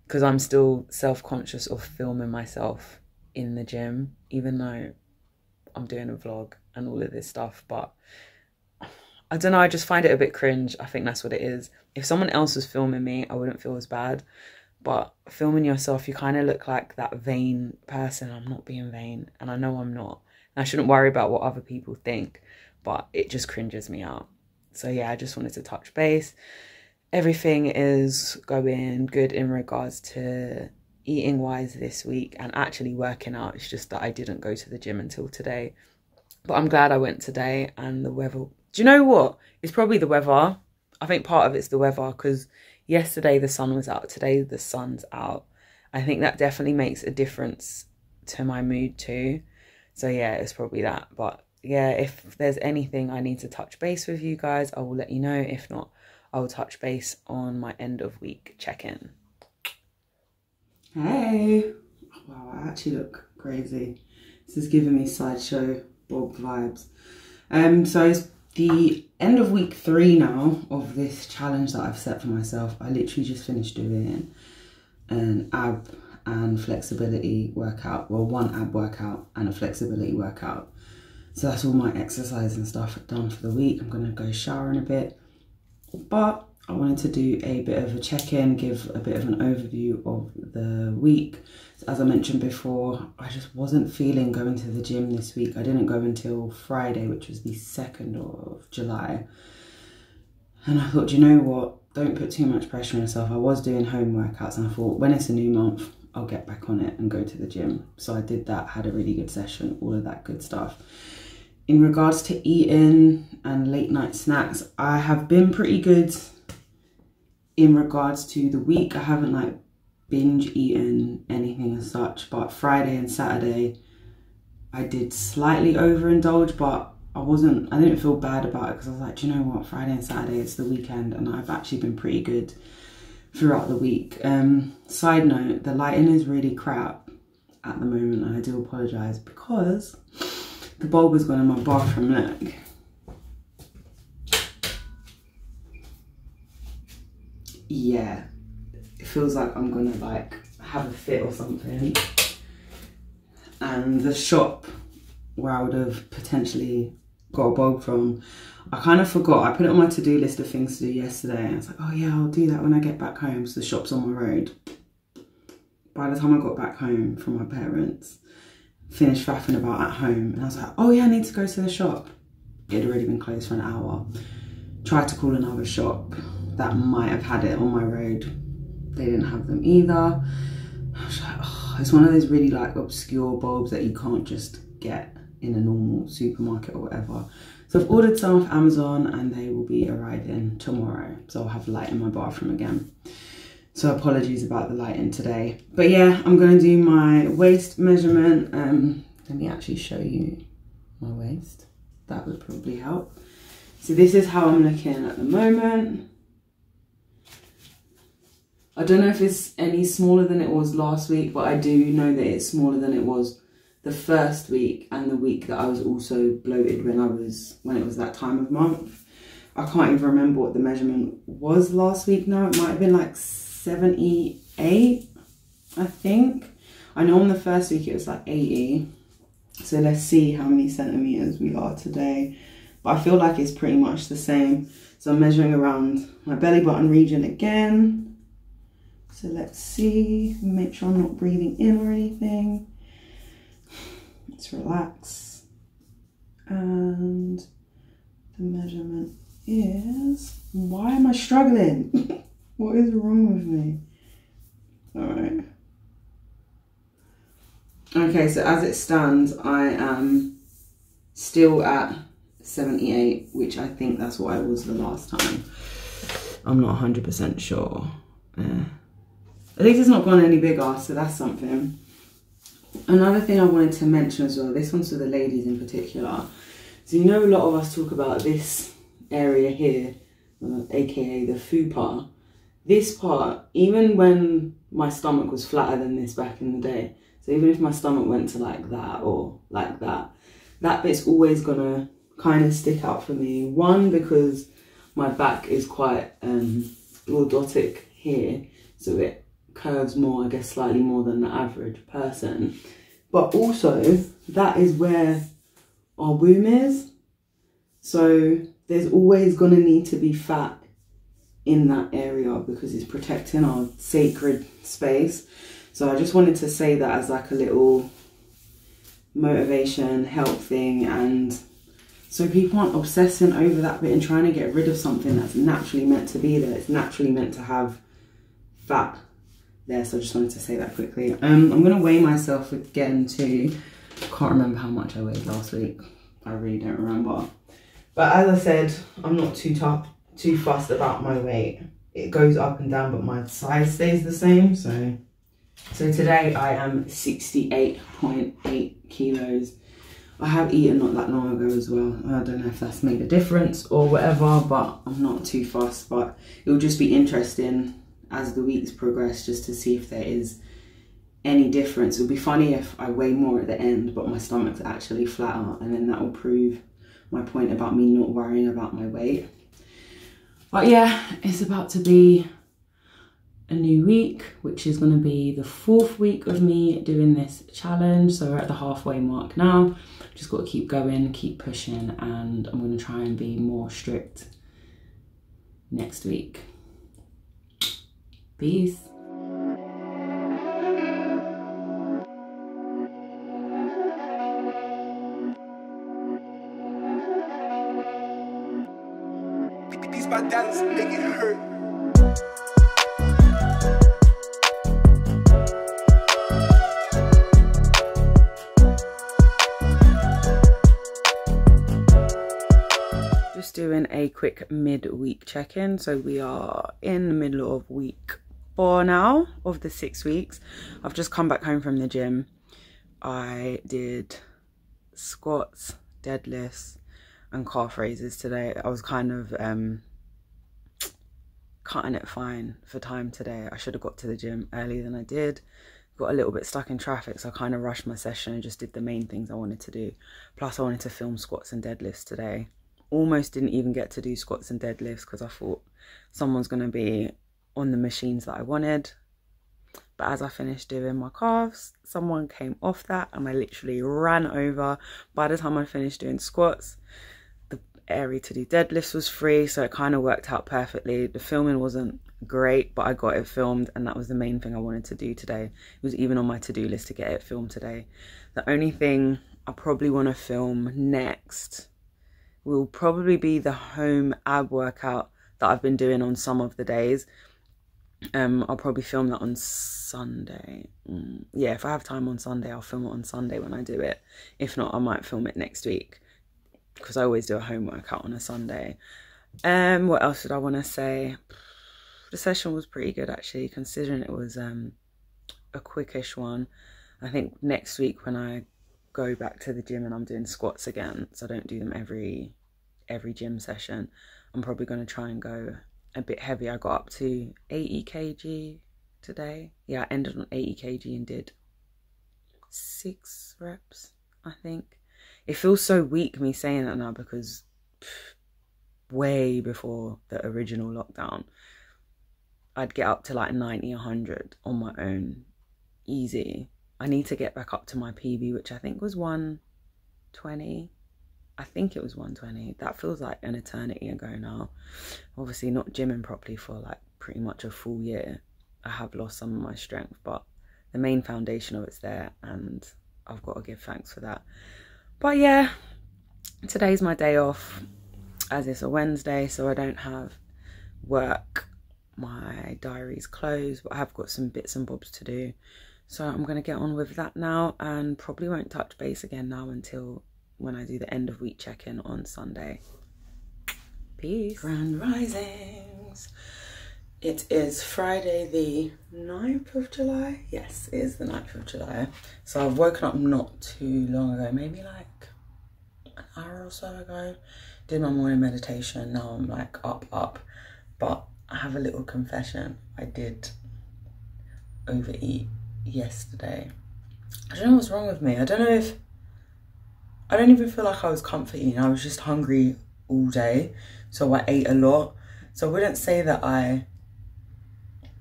Because I'm still self-conscious of filming myself in the gym, even though I'm doing a vlog and all of this stuff. But I don't know, I just find it a bit cringe. I think that's what it is. If someone else was filming me, I wouldn't feel as bad. But filming yourself, you kind of look like that vain person. I'm not being vain, and I know I'm not. And I shouldn't worry about what other people think, but it just cringes me out. So yeah, I just wanted to touch base. Everything is going good in regards to eating wise this week and actually working out. It's just that I didn't go to the gym until today. But I'm glad I went today, and the weather... Do you know what? It's probably the weather. I think part of it's the weather because yesterday the sun was out. Today the sun's out. I think that definitely makes a difference to my mood too. So yeah, it's probably that. But yeah, if there's anything I need to touch base with you guys, I will let you know. If not, I will touch base on my end of week check-in. Hey. Wow, I actually look crazy. This is giving me sideshow Bob vibes. So it's the end of week 3 now of this challenge that I've set for myself. I literally just finished doing an ab and flexibility workout. Well, one ab workout and a flexibility workout. So that's all my exercise and stuff done for the week. I'm going to go shower in a bit. But I wanted to do a bit of a check-in, give a bit of an overview of the week. As I mentioned before, I just wasn't feeling going to the gym this week. I didn't go until Friday, which was the 2nd of July. And I thought, you know what? Don't put too much pressure on yourself. I was doing home workouts and I thought, when it's a new month, I'll get back on it and go to the gym. So I did that, had a really good session, all of that good stuff. In regards to eating and late night snacks, I have been pretty good in regards to the week. I haven't like binge eaten anything as such, but Friday and Saturday I did slightly overindulge, but I didn't feel bad about it because I was like, do you know what, Friday and Saturday, it's the weekend, and I've actually been pretty good throughout the week. Side note, the lighting is really crap at the moment, and I do apologise because the bulb has gone in my bathroom. Look. Yeah, it feels like I'm gonna like have a fit or something. And the shop where I would have potentially got a bulb from, I kind of forgot. I put it on my to-do list of things to do yesterday, and I was like, oh yeah, I'll do that when I get back home. So the shop's on my road. By the time I got back home from my parents, finished faffing about at home, and I was like, oh yeah, I need to go to the shop. It had already been closed for an hour. Tried to call another shop that might have had it on my road. They didn't have them either. I was like, oh, it's one of those really like obscure bulbs that you can't just get in a normal supermarket or whatever. So I've ordered some off Amazon and they will be arriving tomorrow. So I'll have light in my bathroom again. So apologies about the lighting today. But yeah, I'm going to do my waist measurement. Let me actually show you my waist. That would probably help. So this is how I'm looking at the moment. I don't know if it's any smaller than it was last week, but I do know that it's smaller than it was the first week and the week that I was also bloated when it was that time of month. I can't even remember what the measurement was last week now. It might have been like 78, I think. I know on the first week it was like 80. So let's see how many centimeters we are today. But I feel like it's pretty much the same. So I'm measuring around my belly button region again. So let's see, make sure I'm not breathing in or anything. Let's relax. And the measurement is, why am I struggling? What is wrong with me? All right. Okay, so as it stands, I am still at 78, which I think that's what I was the last time. I'm not 100% sure. At least it's not gone any bigger, so that's something. Another thing I wanted to mention as well, this one's for the ladies in particular. So you know a lot of us talk about this area here, aka the fupa. This part, even when my stomach was flatter than this back in the day, so even if my stomach went to like that or like that, that bit's always gonna kind of stick out for me. One, because my back is quite lordotic here, so it curves more, I guess slightly more than the average person. But also, that is where our womb is. So there's always gonna need to be fat in that area because it's protecting our sacred space. So I just wanted to say that as like a little motivation, help thing, and so people aren't obsessing over that bit and trying to get rid of something that's naturally meant to be there. It's naturally meant to have fat there. So I just wanted to say that quickly. I'm gonna weigh myself again too. Can't remember how much I weighed last week. I really don't remember. But as I said, I'm not too fussed about my weight. It goes up and down, but my size stays the same. So today I am 68.8 kilos. I have eaten not that long ago as well. I don't know if that's made a difference or whatever, but I'm not too fussed. But it will just be interesting as the weeks progress just to see if there is any difference. It would be funny if I weigh more at the end, but my stomach's actually flatter, and then that will prove my point about me not worrying about my weight. But yeah, it's about to be a new week, which is going to be the 4th week of me doing this challenge. So we're at the halfway mark now. Just got to keep going, keep pushing, and I'm going to try and be more strict next week. Peace. My dad's make it hurt. Just doing a quick mid-week check-in. So we are in the middle of week 4 now of the 6 weeks. I've just come back home from the gym. I did squats, deadlifts, and calf raises today. I was kind of cutting it fine for time today. I should have got to the gym earlier than I did. Got a little bit stuck in traffic, so I kind of rushed my session and just did the main things I wanted to do. Plus I wanted to film squats and deadlifts today. Almost didn't even get to do squats and deadlifts because I thought someone's going to be on the machines that I wanted. But as I finished doing my calves, someone came off that and I literally ran over. By the time I finished doing squats, the area to do deadlifts was free, so it kind of worked out perfectly. The filming wasn't great, but I got it filmed, and that was the main thing I wanted to do today. It was even on my to-do list to get it filmed today. The only thing I probably want to film next will probably be the home ab workout that I've been doing on some of the days. I'll probably film that on Sunday. Yeah, if I have time on Sunday, I'll film it on Sunday when I do it. If not, I might film it next week, because I always do a home workout on a Sunday. What else did I want to say? The session was pretty good, actually, considering it was a quickish one. I think next week when I go back to the gym and I'm doing squats again, so I don't do them every gym session, I'm probably going to try and go a bit heavy. I got up to 80 kg today. Yeah, I ended on 80 kg and did 6 reps, I think. It feels so weak me saying that now, because way before the original lockdown, I'd get up to like 90, 100 on my own, easy. I need to get back up to my PB, which I think was 120. I think it was 120. That feels like an eternity ago now. Obviously not gymming properly for like pretty much a full year. I have lost some of my strength, but the main foundation of it's there, and I've got to give thanks for that. But yeah, today's my day off, as it's a Wednesday, so I don't have work. My diary's closed, but I have got some bits and bobs to do. So I'm going to get on with that now, and probably won't touch base again now until when I do the end of week check-in on Sunday. Peace. Grand risings. It is Friday the 9th of July. Yes, it is the 9th of July. So I've woken up not too long ago, maybe like an hour or so ago. Did my morning meditation. Now I'm like up. But I have a little confession. I did overeat yesterday. I don't know what's wrong with me. I don't even feel like I was comfort eating. I was just hungry all day, so I ate a lot. So I wouldn't say that I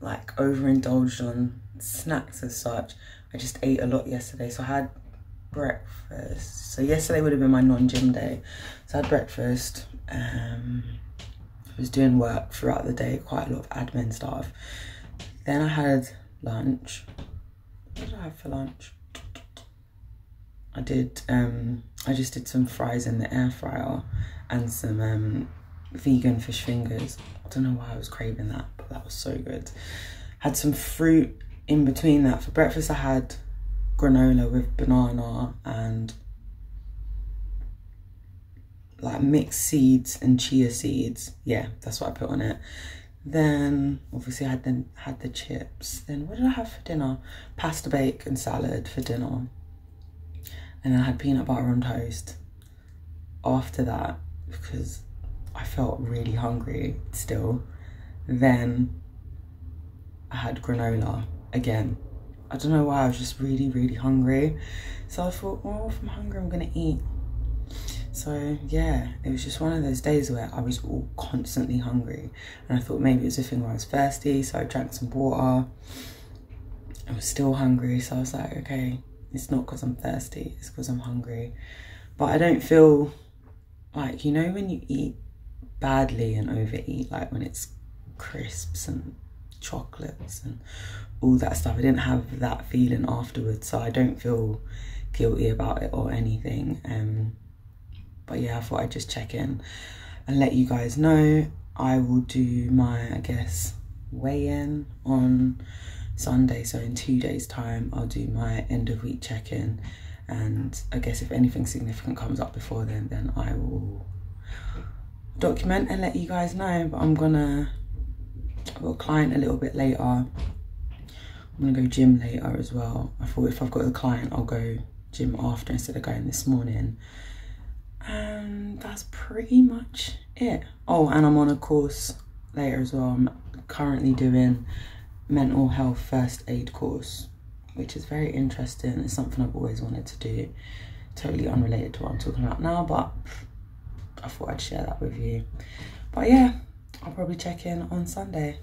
like overindulged on snacks as such. I just ate a lot yesterday. So I had breakfast. So yesterday would have been my non-gym day. So I had breakfast. I was doing work throughout the day, quite a lot of admin stuff. Then I had lunch. What did I have for lunch? I just did some fries in the air fryer and some vegan fish fingers. I don't know why I was craving that, but that was so good. Had some fruit in between that. For breakfast I had granola with banana and like mixed seeds and chia seeds. Yeah, that's what I put on it. Then obviously I had the chips. Then what did I have for dinner? Pasta bake and salad for dinner. And then I had peanut butter on toast after that, because I felt really hungry still. Then I had granola again. I don't know why, I was just really hungry. So I thought, well, if I'm hungry, I'm gonna eat. So yeah, it was just one of those days where I was all constantly hungry. And I thought maybe it was a thing where I was thirsty, so I drank some water. I was still hungry, so I was like, okay, it's not because I'm thirsty, it's because I'm hungry. But I don't feel like, you know when you eat badly and overeat, like when it's crisps and chocolates and all that stuff, I didn't have that feeling afterwards, so I don't feel guilty about it or anything. But yeah, I thought I'd just check in and let you guys know. I will do my, I guess, weigh-in on Sunday, so in 2 days time I'll do my end of week check-in, and I guess if anything significant comes up before then I will document and let you guys know. But I've got a client a little bit later. I'm gonna go gym later as well. I thought if I've got a client I'll go gym after instead of going this morning. And that's pretty much it. Oh, and I'm on a course later as well. I'm currently doing mental health first aid course, which is very interesting. It's something I've always wanted to do, totally unrelated to what I'm talking about now, but I thought I'd share that with you. But yeah, I'll probably check in on Sunday.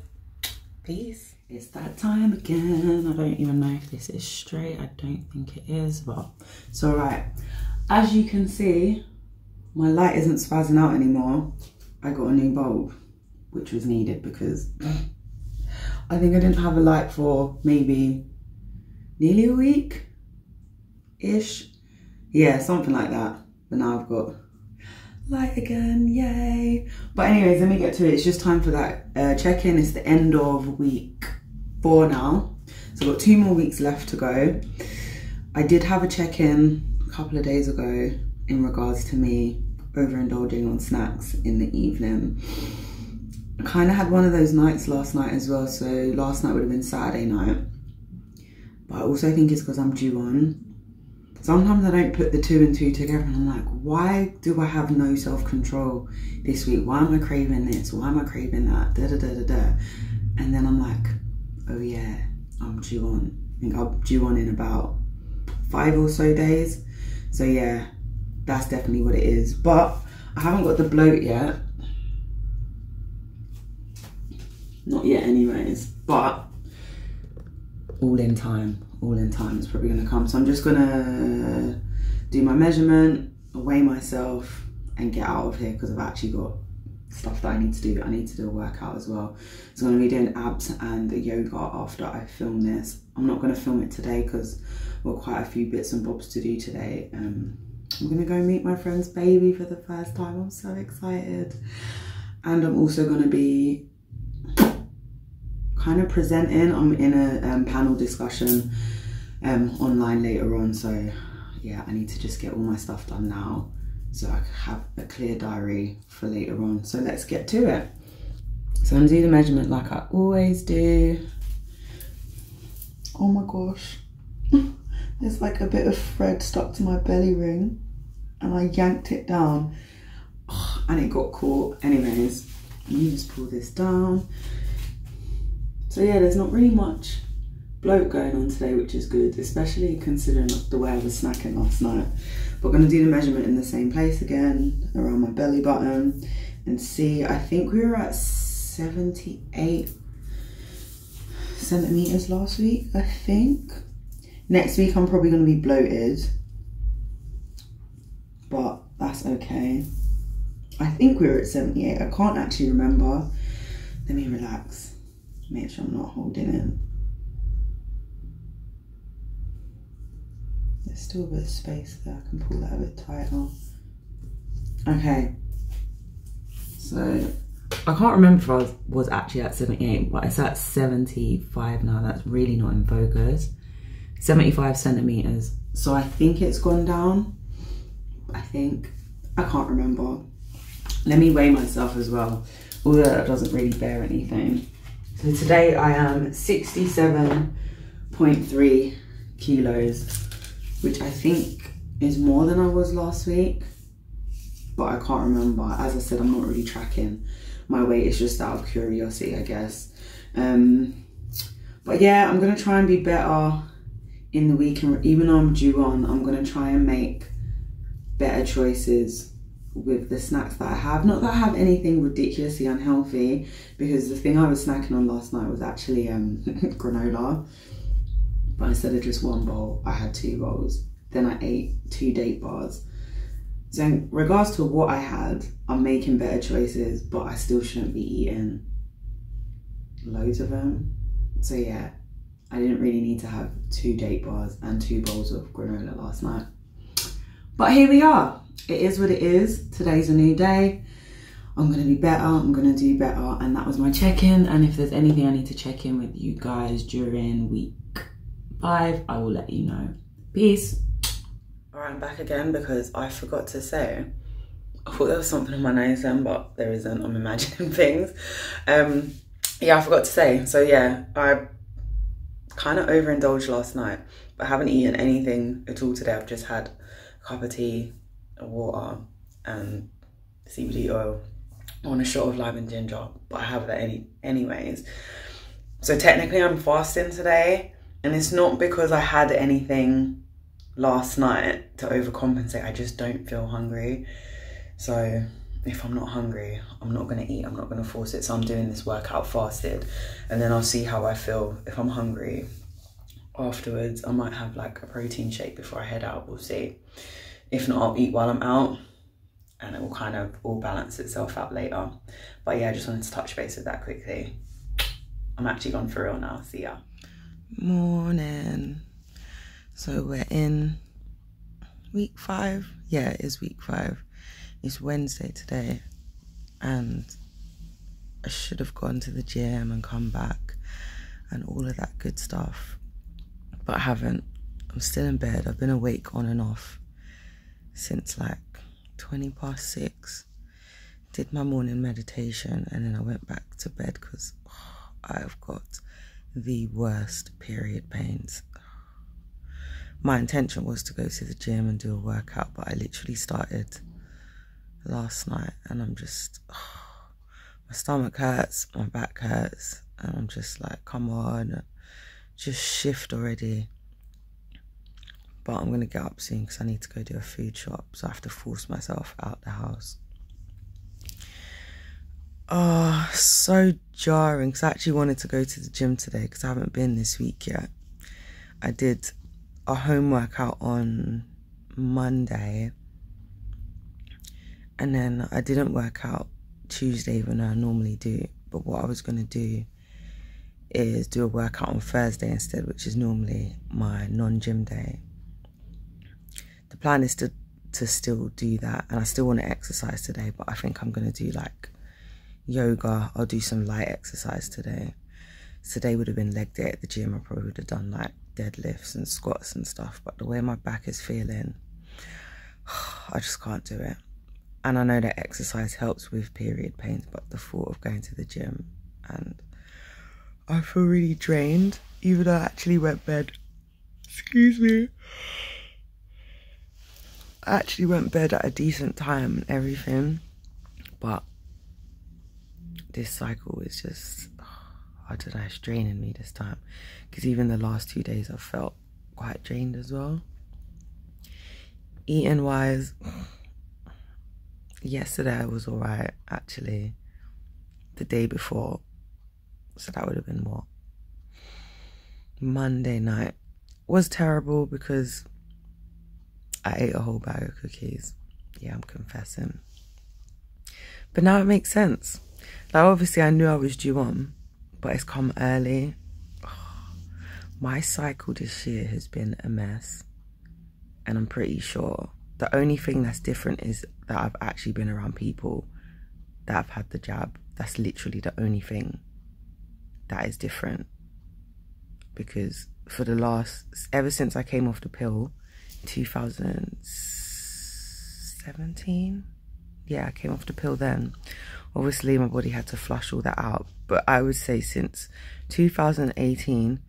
Peace. It's that time again. I don't even know if this is straight. I don't think it is, but it's all right. As you can see, my light isn't spazzing out anymore. I got a new bulb, which was needed because I think I didn't have a light for maybe nearly a week-ish. Yeah, something like that. But now I've got Light again, yay. But anyways, let me get to it. It's just time for that check-in. It's the end of week 4 now. So I've got 2 more weeks left to go. I did have a check-in a couple of days ago in regards to me overindulging on snacks in the evening. I kind of had one of those nights last night as well. So last night would have been Saturday night. But I also think it's because I'm due on. Sometimes I don't put the 2 and 2 together and I'm like, why do I have no self-control this week? Why am I craving this? Why am I craving that? Da, da, da, da, da. And then I'm like, oh yeah, I'm due on. I think I'm due on in about 5 or so days. So yeah, that's definitely what it is. But I haven't got the bloat yet. Not yet anyways, but all in time, it's probably gonna come. So I'm just gonna do my measurement, weigh myself and get out of here because I've actually got stuff that I need to do. I need to do a workout as well. So I'm gonna be doing abs and yoga after I film this. I'm not gonna film it today because we've got quite a few bits and bobs to do today. I'm gonna go meet my friend's baby for the first time. I'm so excited. And I'm also gonna be kind of presenting. I'm in a panel discussion online later on. So yeah, I need to just get all my stuff done now so I can have a clear diary for later on. So let's get to it. So I'm gonna do the measurement like I always do. Oh my gosh. There's like a bit of thread stuck to my belly ring and I yanked it down and it got caught. Anyways, let me just pull this down. So yeah, there's not really much bloat going on today, which is good, especially considering the way I was snacking last night. But I'm gonna do the measurement in the same place again, around my belly button, and see, I think we were at 78 centimeters last week, I think. Next week I'm probably gonna be bloated, but that's okay. I think we were at 78, I can't actually remember. Let me relax. Make sure I'm not holding in. There's still a bit of space there. I can pull that a bit tighter. Okay. So I can't remember if I was actually at 78, but it's at 75 now. That's really not in focus. 75 centimeters. So I think it's gone down. I think. I can't remember. Let me weigh myself as well. Although that doesn't really bear anything. So today I am 67.3 kilos, which I think is more than I was last week, but I can't remember. As I said, I'm not really tracking my weight. It's just out of curiosity, I guess. But yeah, I'm gonna try and be better in the week, and even though I'm due on, I'm gonna try and make better choices with the snacks that I have. Not that I have anything ridiculously unhealthy, because the thing I was snacking on last night was actually granola, but instead of just 1 bowl I had 2 bowls. Then I ate 2 date bars. So in regards to what I had, I'm making better choices, but I still shouldn't be eating loads of them. So yeah, I didn't really need to have 2 date bars and 2 bowls of granola last night. But here we are. It is what it is. Today's a new day. I'm gonna be better, I'm gonna do better, and that was my check-in. And if there's anything I need to check in with you guys during week 5, I will let you know. Peace. All right, I'm back again because I forgot to say, I thought there was something in my nose then, but there isn't. I'm imagining things. Yeah, I forgot to say. So yeah, I kind of overindulged last night, but I haven't eaten anything at all today. I've just had a cup of tea, water and CBD oil on a shot of lime and ginger, but I have that anyways. So technically I'm fasting today, and it's not because I had anything last night to overcompensate. I just don't feel hungry. So if I'm not hungry, I'm not gonna eat, I'm not gonna force it. So I'm doing this workout fasted, and then I'll see how I feel. If I'm hungry afterwards, I might have like a protein shake before I head out, we'll see. If not, I'll eat while I'm out, and it will kind of all balance itself out later. But yeah, I just wanted to touch base with that quickly. I'm actually gone for real now, see ya. Morning. So we're in week 5. Yeah, it is week 5. It's Wednesday today, and I should have gone to the gym and come back and all of that good stuff, but I haven't. I'm still in bed. I've been awake on and off since like 6:20. Did my morning meditation and then I went back to bed because I've got the worst period pains. My intention was to go to the gym and do a workout, but I literally started last night and I'm just, my stomach hurts, my back hurts, and I'm just like, come on, just shift already. But I'm going to get up soon because I need to go do a food shop, so I have to force myself out the house. Oh, so jarring, because I actually wanted to go to the gym today because I haven't been this week yet. I did a home workout on Monday, and then I didn't work out Tuesday even though I normally do. But what I was going to do is do a workout on Thursday instead, which is normally my non-gym day. The plan is to still do that, and I still want to exercise today, but I think I'm going to do like yoga. I'll do some light exercise today. Today would have been leg day at the gym. I probably would have done like deadlifts and squats and stuff, but the way my back is feeling, I just can't do it. And I know that exercise helps with period pains, but the thought of going to the gym, and I feel really drained, even though I actually went bed. Excuse me. I actually went bed at a decent time and everything, but this cycle is just, I don't know, it's draining me this time. Because even the last 2 days I felt quite drained as well. Eating wise, yesterday I was alright actually. The day before, so that would have been what? Monday night was terrible because I ate a whole bag of cookies. Yeah, I'm confessing. But now it makes sense. Like, obviously I knew I was due on, but it's come early. My cycle this year has been a mess, and I'm pretty sure the only thing that's different is that I've actually been around people that have had the jab. That's literally the only thing that is different, because for the last, ever since I came off the pill, 2017, yeah, I came off the pill then. Obviously my body had to flush all that out, but I would say since 2018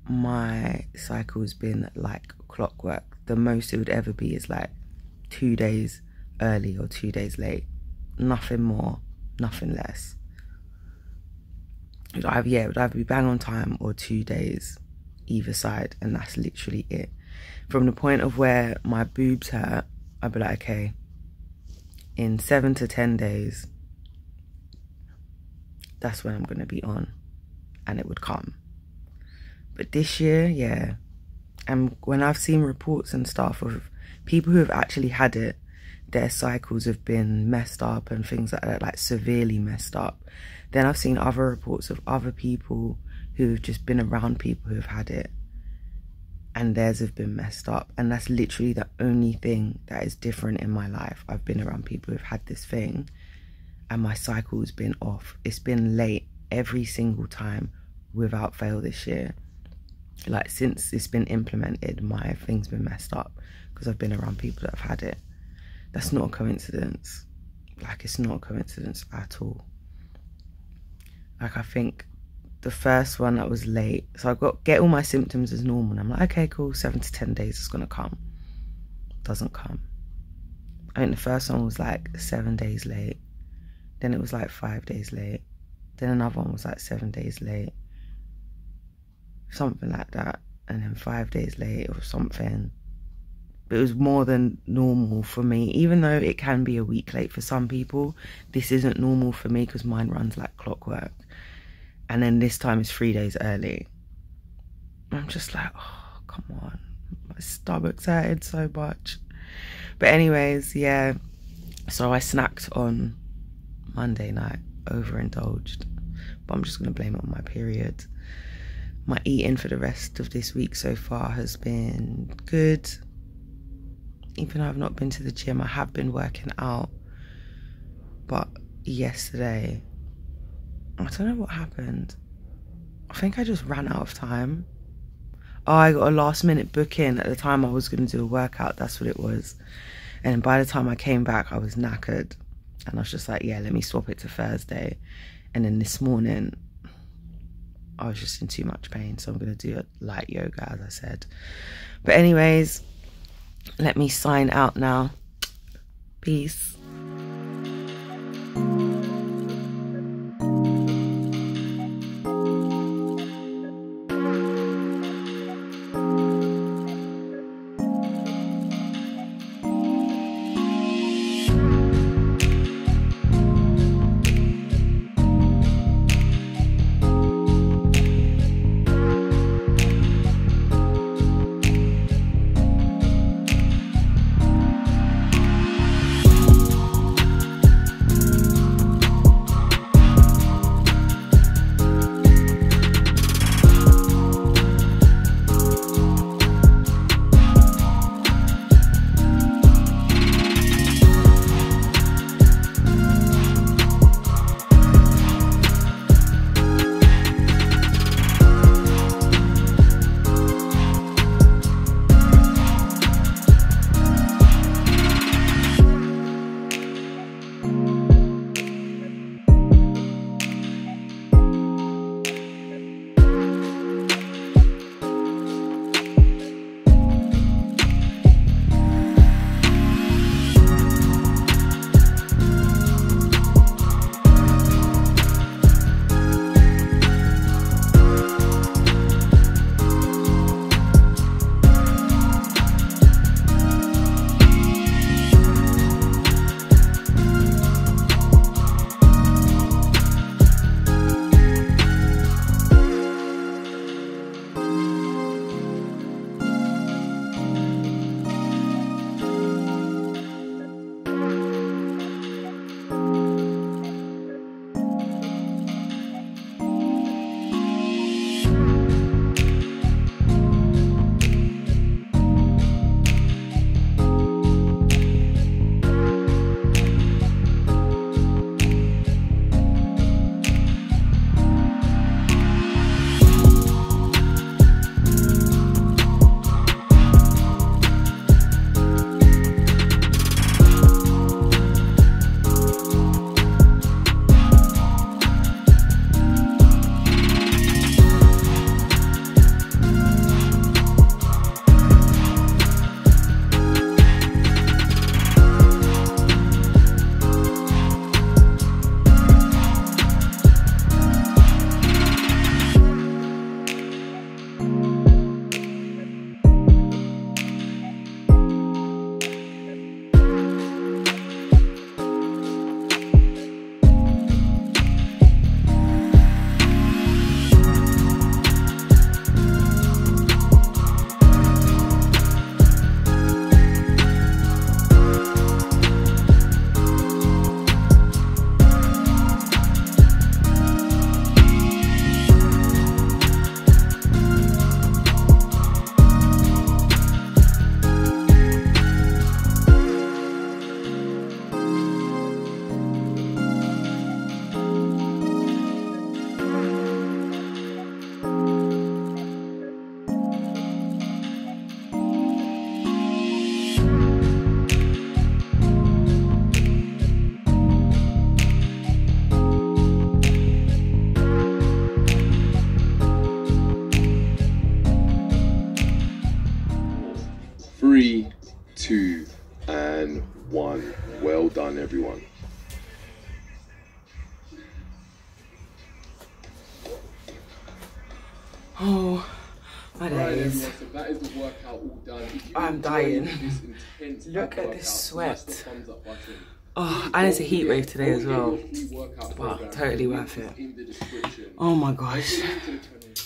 my cycle has been like clockwork. The most it would ever be is like 2 days early or 2 days late. Nothing more, nothing less. It would either be bang on time or 2 days either side, and that's literally it. From the point of where my boobs hurt, I'd be like, okay, in 7 to 10 days, that's when I'm going to be on, and it would come. But this year, yeah, and when I've seen reports and stuff of people who have actually had it, their cycles have been messed up and things like that, like severely messed up. Then I've seen other reports of other people who've just been around people who've had it, and theirs have been messed up. And that's literally the only thing that is different in my life. I've been around people who've had this thing and my cycle's been off. It's been late every single time without fail this year. Like, since it's been implemented, my thing's been messed up because I've been around people that have had it. That's not a coincidence. Like, it's not a coincidence at all. Like, I think the first one that was late, so I get all my symptoms as normal, and I'm like, okay, cool, 7 to 10 days is gonna come. Doesn't come. I think the first one was like 7 days late, then it was like 5 days late, then another one was like 7 days late, something like that, and then 5 days late or something. But it was more than normal for me, even though it can be a week late for some people. This isn't normal for me because mine runs like clockwork. And then this time it's 3 days early. I'm just like, oh, come on. My stomach's hurting so much. But anyways, yeah. So I snacked on Monday night, overindulged. But I'm just going to blame it on my period. My eating for the rest of this week so far has been good. even though I've not been to the gym, I have been working out. But yesterday, I don't know what happened. I think I just ran out of time. Oh, I got a last minute booking at the time I was going to do a workout. That's what it was. And by the time I came back, I was knackered. And I was just like, yeah, let me swap it to Thursday. And then this morning, I was just in too much pain. So I'm going to do a light yoga, as I said. But anyways, let me sign out now. Peace. done, everyone. Oh, my days. So that is the workout all done. I'm dying. Look at this sweat. Oh, and it's a heat wave today as well. Wow, totally worth it. Oh my gosh.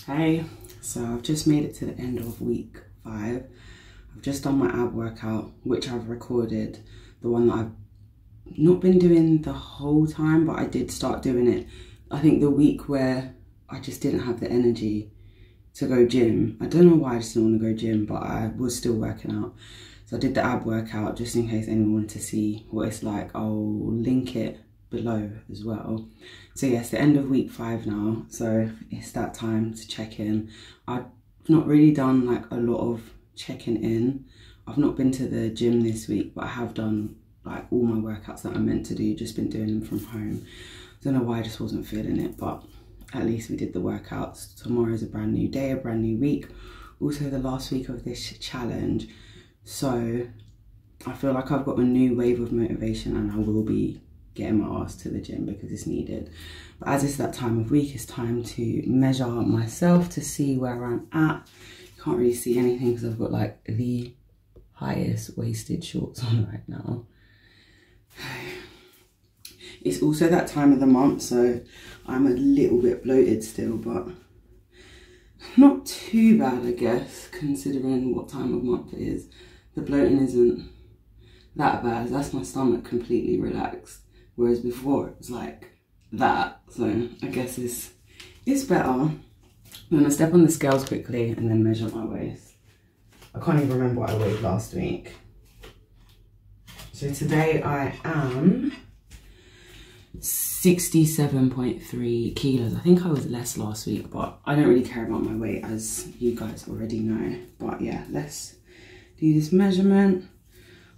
Hey, so I've just made it to the end of week 5. I've just done my ab workout, which I've recorded. The one that I've not been doing the whole time, but I did start doing it. I think the week where I just didn't have the energy to go gym. I don't know why I just didn't want to go gym, but I was still working out. So I did the ab workout just in case anyone wanted to see what it's like. I'll link it below as well. So yes, the end of week 5 now, so it's that time to check in. I've not really done like a lot of checking in. I've not been to the gym this week, but I have done like all my workouts that I meant to do, just been doing them from home. Don't know why I just wasn't feeling it, but at least we did the workouts. Tomorrow is a brand new day, a brand new week. Also the last week of this challenge. So I feel like I've got a new wave of motivation and I will be getting my ass to the gym because it's needed. But as it's that time of week, it's time to measure myself to see where I'm at. You can't really see anything because I've got like the highest waisted shorts on right now. It's also that time of the month, so I'm a little bit bloated still, but not too bad, I guess, considering what time of month it is. The bloating isn't that bad. That's my stomach completely relaxed, whereas before it was like that. So I guess it's better. I'm gonna step on the scales quickly and then measure my waist. I can't even remember what I weighed last week. So today I am 67.3 kilos. I think I was less last week, but I don't really care about my weight, as you guys already know. But yeah, let's do this measurement.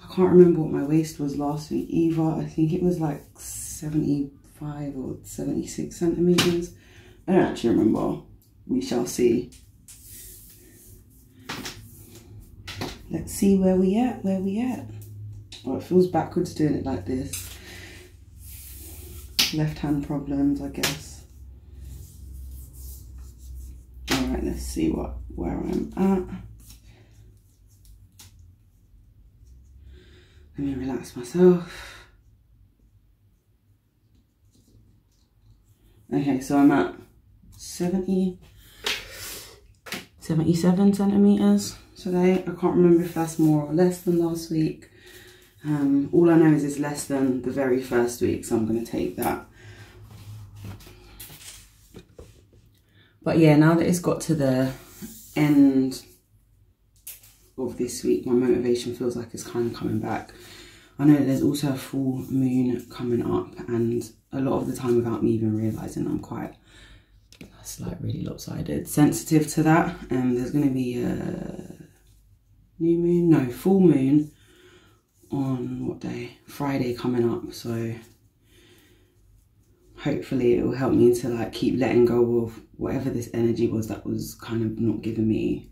I can't remember what my waist was last week either. I think it was like 75 or 76 centimeters. I don't actually remember. We shall see. Let's see where we at, Oh, it feels backwards doing it like this. Left hand problems, I guess. All right, let's see where I'm at. Let me relax myself. Okay, so I'm at 77 centimeters today. I can't remember if that's more or less than last week. All I know is it's less than the very first week, so I'm going to take that. But yeah, now that it's got to the end of this week, my motivation feels like it's kind of coming back. I know there's also a full moon coming up, and a lot of the time without me even realising, I'm quite, that's like really lopsided, sensitive to that. There's going to be a full moon on what day? Friday coming up, so hopefully it will help me to like keep letting go of whatever this energy was that was kind of not giving me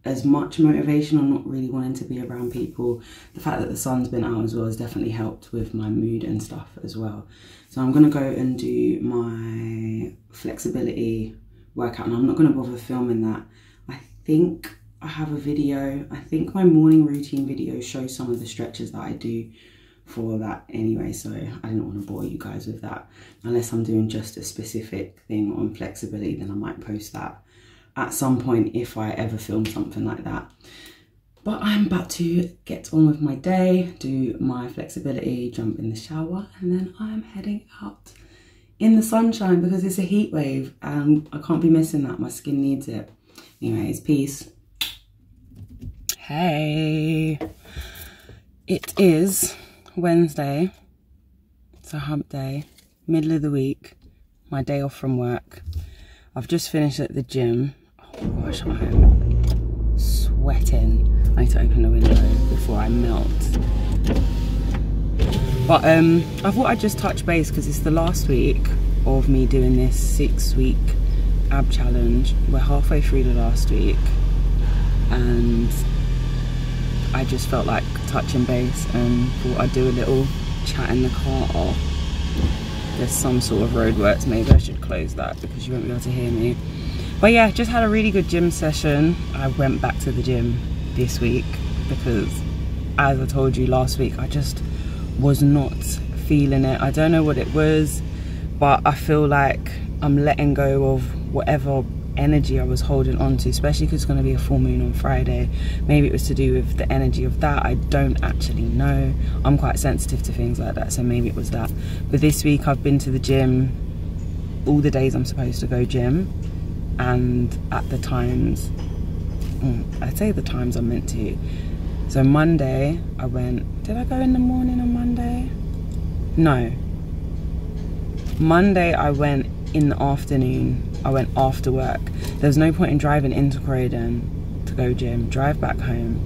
as much motivation or not really wanting to be around people. The fact that the sun's been out as well has definitely helped with my mood and stuff as well. So I'm going to go and do my flexibility workout, and I'm not going to bother filming that. I think I have a video, I think my morning routine video shows some of the stretches that I do for that anyway, so I didn't want to bore you guys with that. Unless I'm doing just a specific thing on flexibility, then I might post that at some point if I ever film something like that. But I'm about to get on with my day, do my flexibility, jump in the shower, and then I'm heading out in the sunshine because it's a heat wave and I can't be missing that. My skin needs it. Anyways, peace. Hey, it is Wednesday, it's a hump day, middle of the week, my day off from work. I've just finished at the gym. Oh my gosh, I'm sweating. I need to open the window before I melt. But I thought I'd just touch base because it's the last week of me doing this 6-week ab challenge. We're halfway through the last week and I just felt like touching base and thought I'd do a little chat in the car. There's some sort of roadworks, maybe I should close that because you won't be able to hear me. But yeah, just had a really good gym session. I went back to the gym this week because, as I told you last week, I just was not feeling it. I don't know what it was, but I feel like I'm letting go of whatever energy I was holding on to, especially because it's going to be a full moon on Friday. Maybe it was to do with the energy of that, I don't actually know. I'm quite sensitive to things like that, so maybe it was that. But this week I've been to the gym all the days I'm supposed to go gym, and at the times, I'd say the times I'm meant to. So Monday I went, did I go in the morning on Monday? No. Monday I went in the afternoon. I went after work. There's no point in driving into Croydon to go gym, drive back home,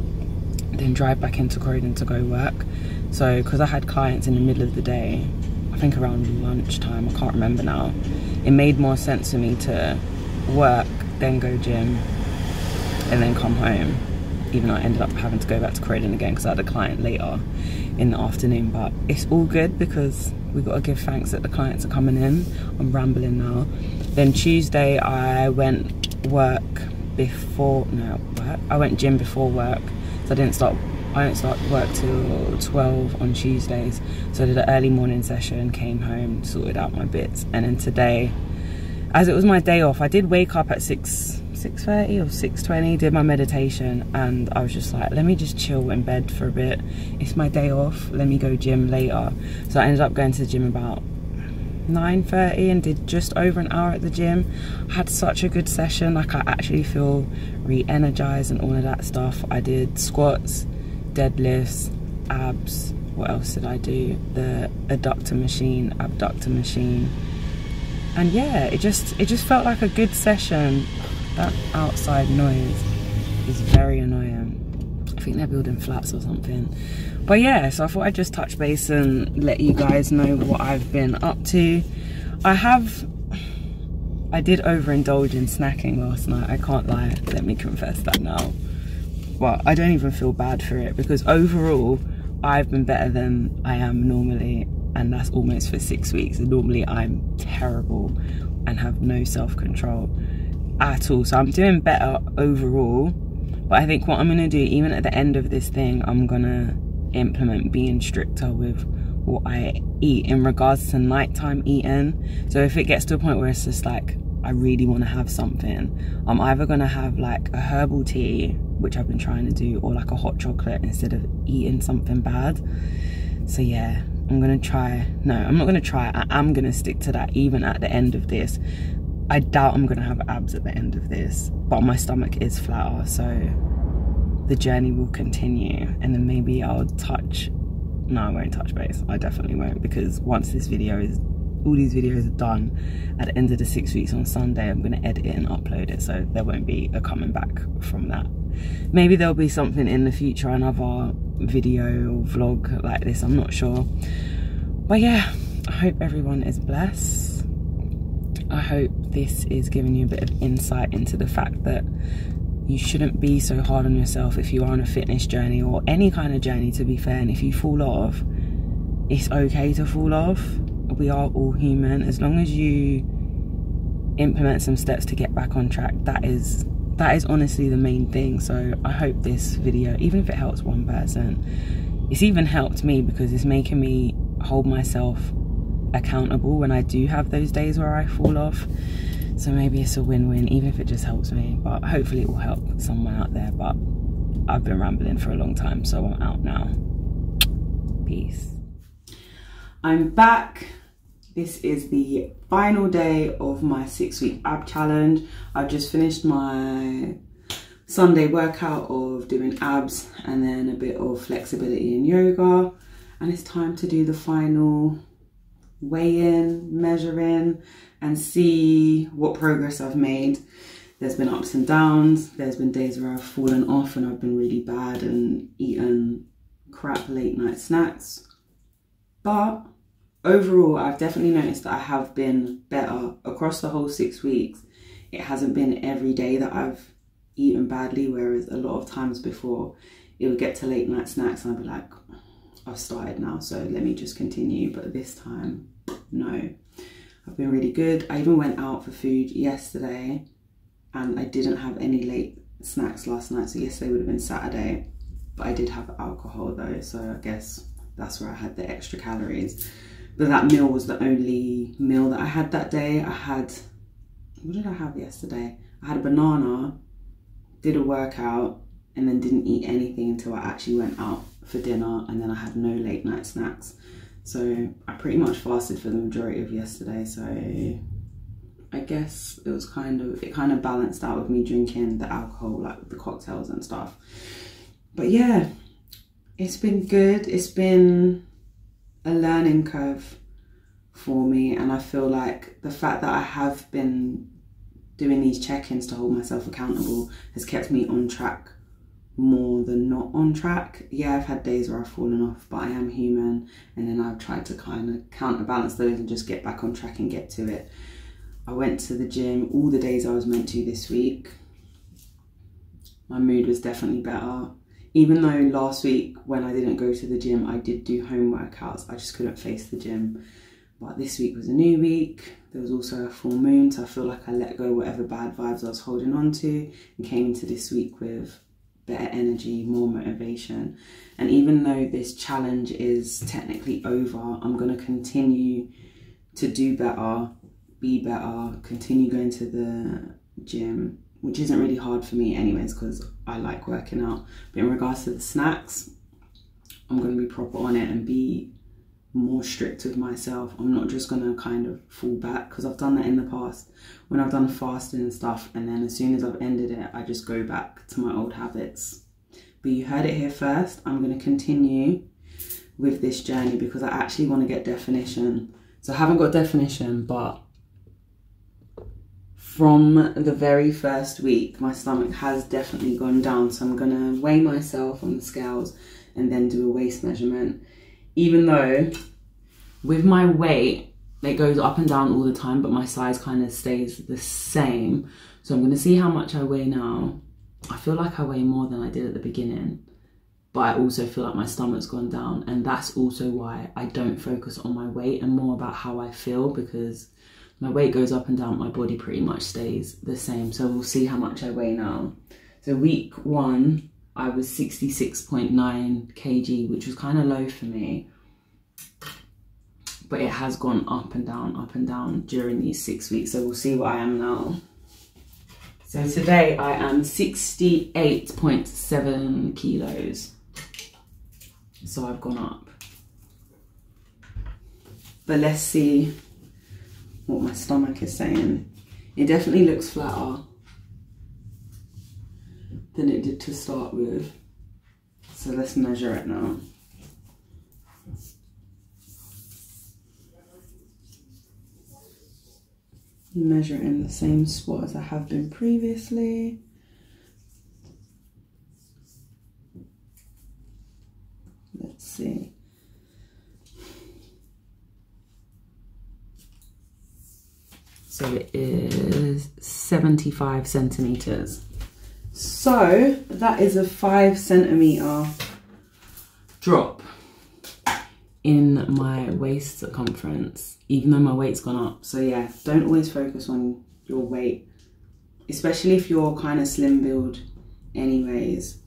then drive back into Croydon to go work. So because I had clients in the middle of the day, I think around lunchtime, I can't remember now, it made more sense for me to work, then go gym, and then come home, even though I ended up having to go back to Croydon again because I had a client later in the afternoon. But it's all good because we got to give thanks that the clients are coming in. I'm rambling now. Then Tuesday I went I went gym before work, so I didn't start work till 12 on Tuesdays. So I did an early morning session, came home, sorted out my bits, and then today, as it was my day off, I did wake up at 6:30 or 6:20, did my meditation, and I was just like, let me just chill in bed for a bit. It's my day off, let me go gym later. So I ended up going to the gym about 9:30 and did just over an hour at the gym. I had such a good session, like I actually feel re-energized and all of that stuff. I did squats, deadlifts, abs, what else did I do? The abductor machine, and yeah, it just felt like a good session. That outside noise is very annoying. I think they're building flats or something. But yeah, so I thought I'd just touch base and let you guys know what I've been up to. I did overindulge in snacking last night, I can't lie, let me confess that now. But I don't even feel bad for it because overall, I've been better than I am normally, and that's almost for 6 weeks. And normally I'm terrible and have no self-control at all. So I'm doing better overall. But I think what I'm gonna do, even at the end of this thing, I'm gonna implement being stricter with what I eat in regards to nighttime eating. So if it gets to a point where it's just like, I really want to have something, I'm either gonna have like a herbal tea, which I've been trying to do, or like a hot chocolate instead of eating something bad. So yeah, I'm not gonna try, I am gonna stick to that even at the end of this. I doubt I'm gonna have abs at the end of this, but my stomach is flatter, so the journey will continue. And then maybe I won't touch base. I definitely won't, because once all these videos are done at the end of the 6 weeks on Sunday, I'm gonna edit it and upload it, so there won't be a coming back from that. Maybe there'll be something in the future, another video or vlog like this, I'm not sure. But yeah, I hope everyone is blessed. I hope this is giving you a bit of insight into the fact that you shouldn't be so hard on yourself if you are on a fitness journey, or any kind of journey, to be fair. And if you fall off, it's okay to fall off. We are all human. As long as you implement some steps to get back on track, that is honestly the main thing. So I hope this video, even if it helps one person, it's even helped me, because it's making me hold myself accountable when I do have those days where I fall off. So maybe it's a win-win, even if it just helps me. But hopefully it will help someone out there. But I've been rambling for a long time, so I'm out now. Peace. I'm back. This is the final day of my 6-week ab challenge. I've just finished my Sunday workout of doing abs and then a bit of flexibility and yoga. And it's time to do the final weigh-in, measuring, and see what progress I've made. There's been ups and downs. There's been days where I've fallen off and I've been really bad and eaten crap late night snacks. But overall, I've definitely noticed that I have been better across the whole 6 weeks. It hasn't been every day that I've eaten badly, whereas a lot of times before, it would get to late night snacks and I'd be like, I've started now, so let me just continue. But this time, no. I've been really good. I even went out for food yesterday and I didn't have any late snacks last night. So yesterday would have been Saturday, but I did have alcohol though. So I guess that's where I had the extra calories. But that meal was the only meal that I had that day. What did I have yesterday? I had a banana, did a workout, and then didn't eat anything until I actually went out for dinner, and then I had no late night snacks. So I pretty much fasted for the majority of yesterday. So I guess it kind of balanced out with me drinking the alcohol, like the cocktails and stuff. But yeah, It's been good. It's been a learning curve for me, and I feel like the fact that I have been doing these check-ins to hold myself accountable has kept me on track more than not on track. Yeah, I've had days where I've fallen off, but I am human, and then I've tried to kind of counterbalance those and just get back on track and get to it. I went to the gym all the days I was meant to this week. My mood was definitely better. Even though last week when I didn't go to the gym, I did do home workouts, I just couldn't face the gym. But this week was a new week. There was also a full moon, so I feel like I let go whatever bad vibes I was holding on to and came into this week with better energy, more motivation. And even though this challenge is technically over, I'm going to continue to do better, be better, continue going to the gym, which isn't really hard for me anyways because I like working out. But in regards to the snacks, I'm going to be proper on it and be more strict with myself. I'm not just going to kind of fall back, because I've done that in the past when I've done fasting and stuff, and then as soon as I've ended it, I just go back to my old habits. But you heard it here first. I'm going to continue with this journey because I actually want to get definition. So I haven't got definition, but from the very first week, my stomach has definitely gone down. So I'm going to weigh myself on the scales and then do a waist measurement. Even though with my weight, it goes up and down all the time, but my size kind of stays the same. So I'm going to see how much I weigh now. I feel like I weigh more than I did at the beginning, but I also feel like my stomach's gone down. And that's also why I don't focus on my weight and more about how I feel, because my weight goes up and down, my body pretty much stays the same. So we'll see how much I weigh now. So week 1, I was 66.9 kg, which was kind of low for me. But it has gone up and down during these 6 weeks. So we'll see what I am now. So today I am 68.7 kilos. So I've gone up. But let's see what my stomach is saying. It definitely looks flatter than it did to start with. So let's measure it now. Measure it in the same spot as I have been previously. Let's see. So it is 75 centimeters. So that is a 5 centimeter drop in my waist circumference, even though my weight's gone up. So yeah, don't always focus on your weight, especially if you're kind of slim build anyways,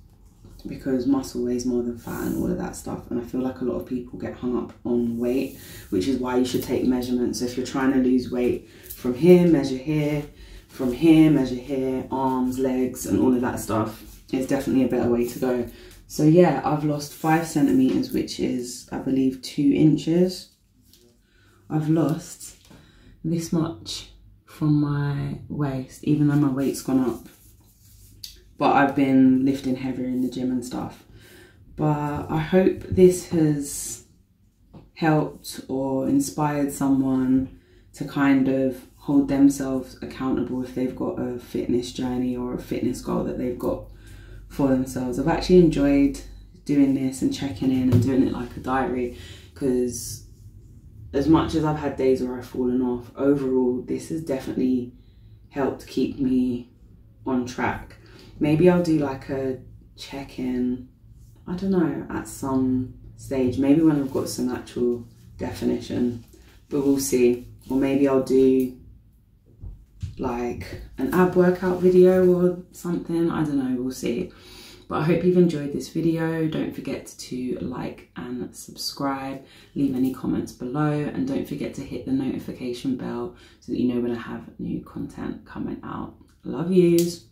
because muscle weighs more than fat and all of that stuff. And I feel like a lot of people get hung up on weight, which is why you should take measurements. So if you're trying to lose weight, from here, measure here, from here, measure here, arms, legs, and all of that stuff. It's definitely a better way to go. So yeah, I've lost 5 centimeters, which is, I believe, 2 inches. I've lost this much from my waist, even though my weight's gone up. But I've been lifting heavier in the gym and stuff. But I hope this has helped or inspired someone to kind of hold themselves accountable if they've got a fitness journey or a fitness goal that they've got for themselves. I've actually enjoyed doing this and checking in and doing it like a diary, because as much as I've had days where I've fallen off, overall this has definitely helped keep me on track. Maybe I'll do like a check-in, I don't know, at some stage, maybe when I've got some actual definition, but we'll see. Or maybe I'll do like an ab workout video or something, I don't know, we'll see. But I hope you've enjoyed this video. Don't forget to like and subscribe, leave any comments below, and don't forget to hit the notification bell so that you know when I have new content coming out. Love yous.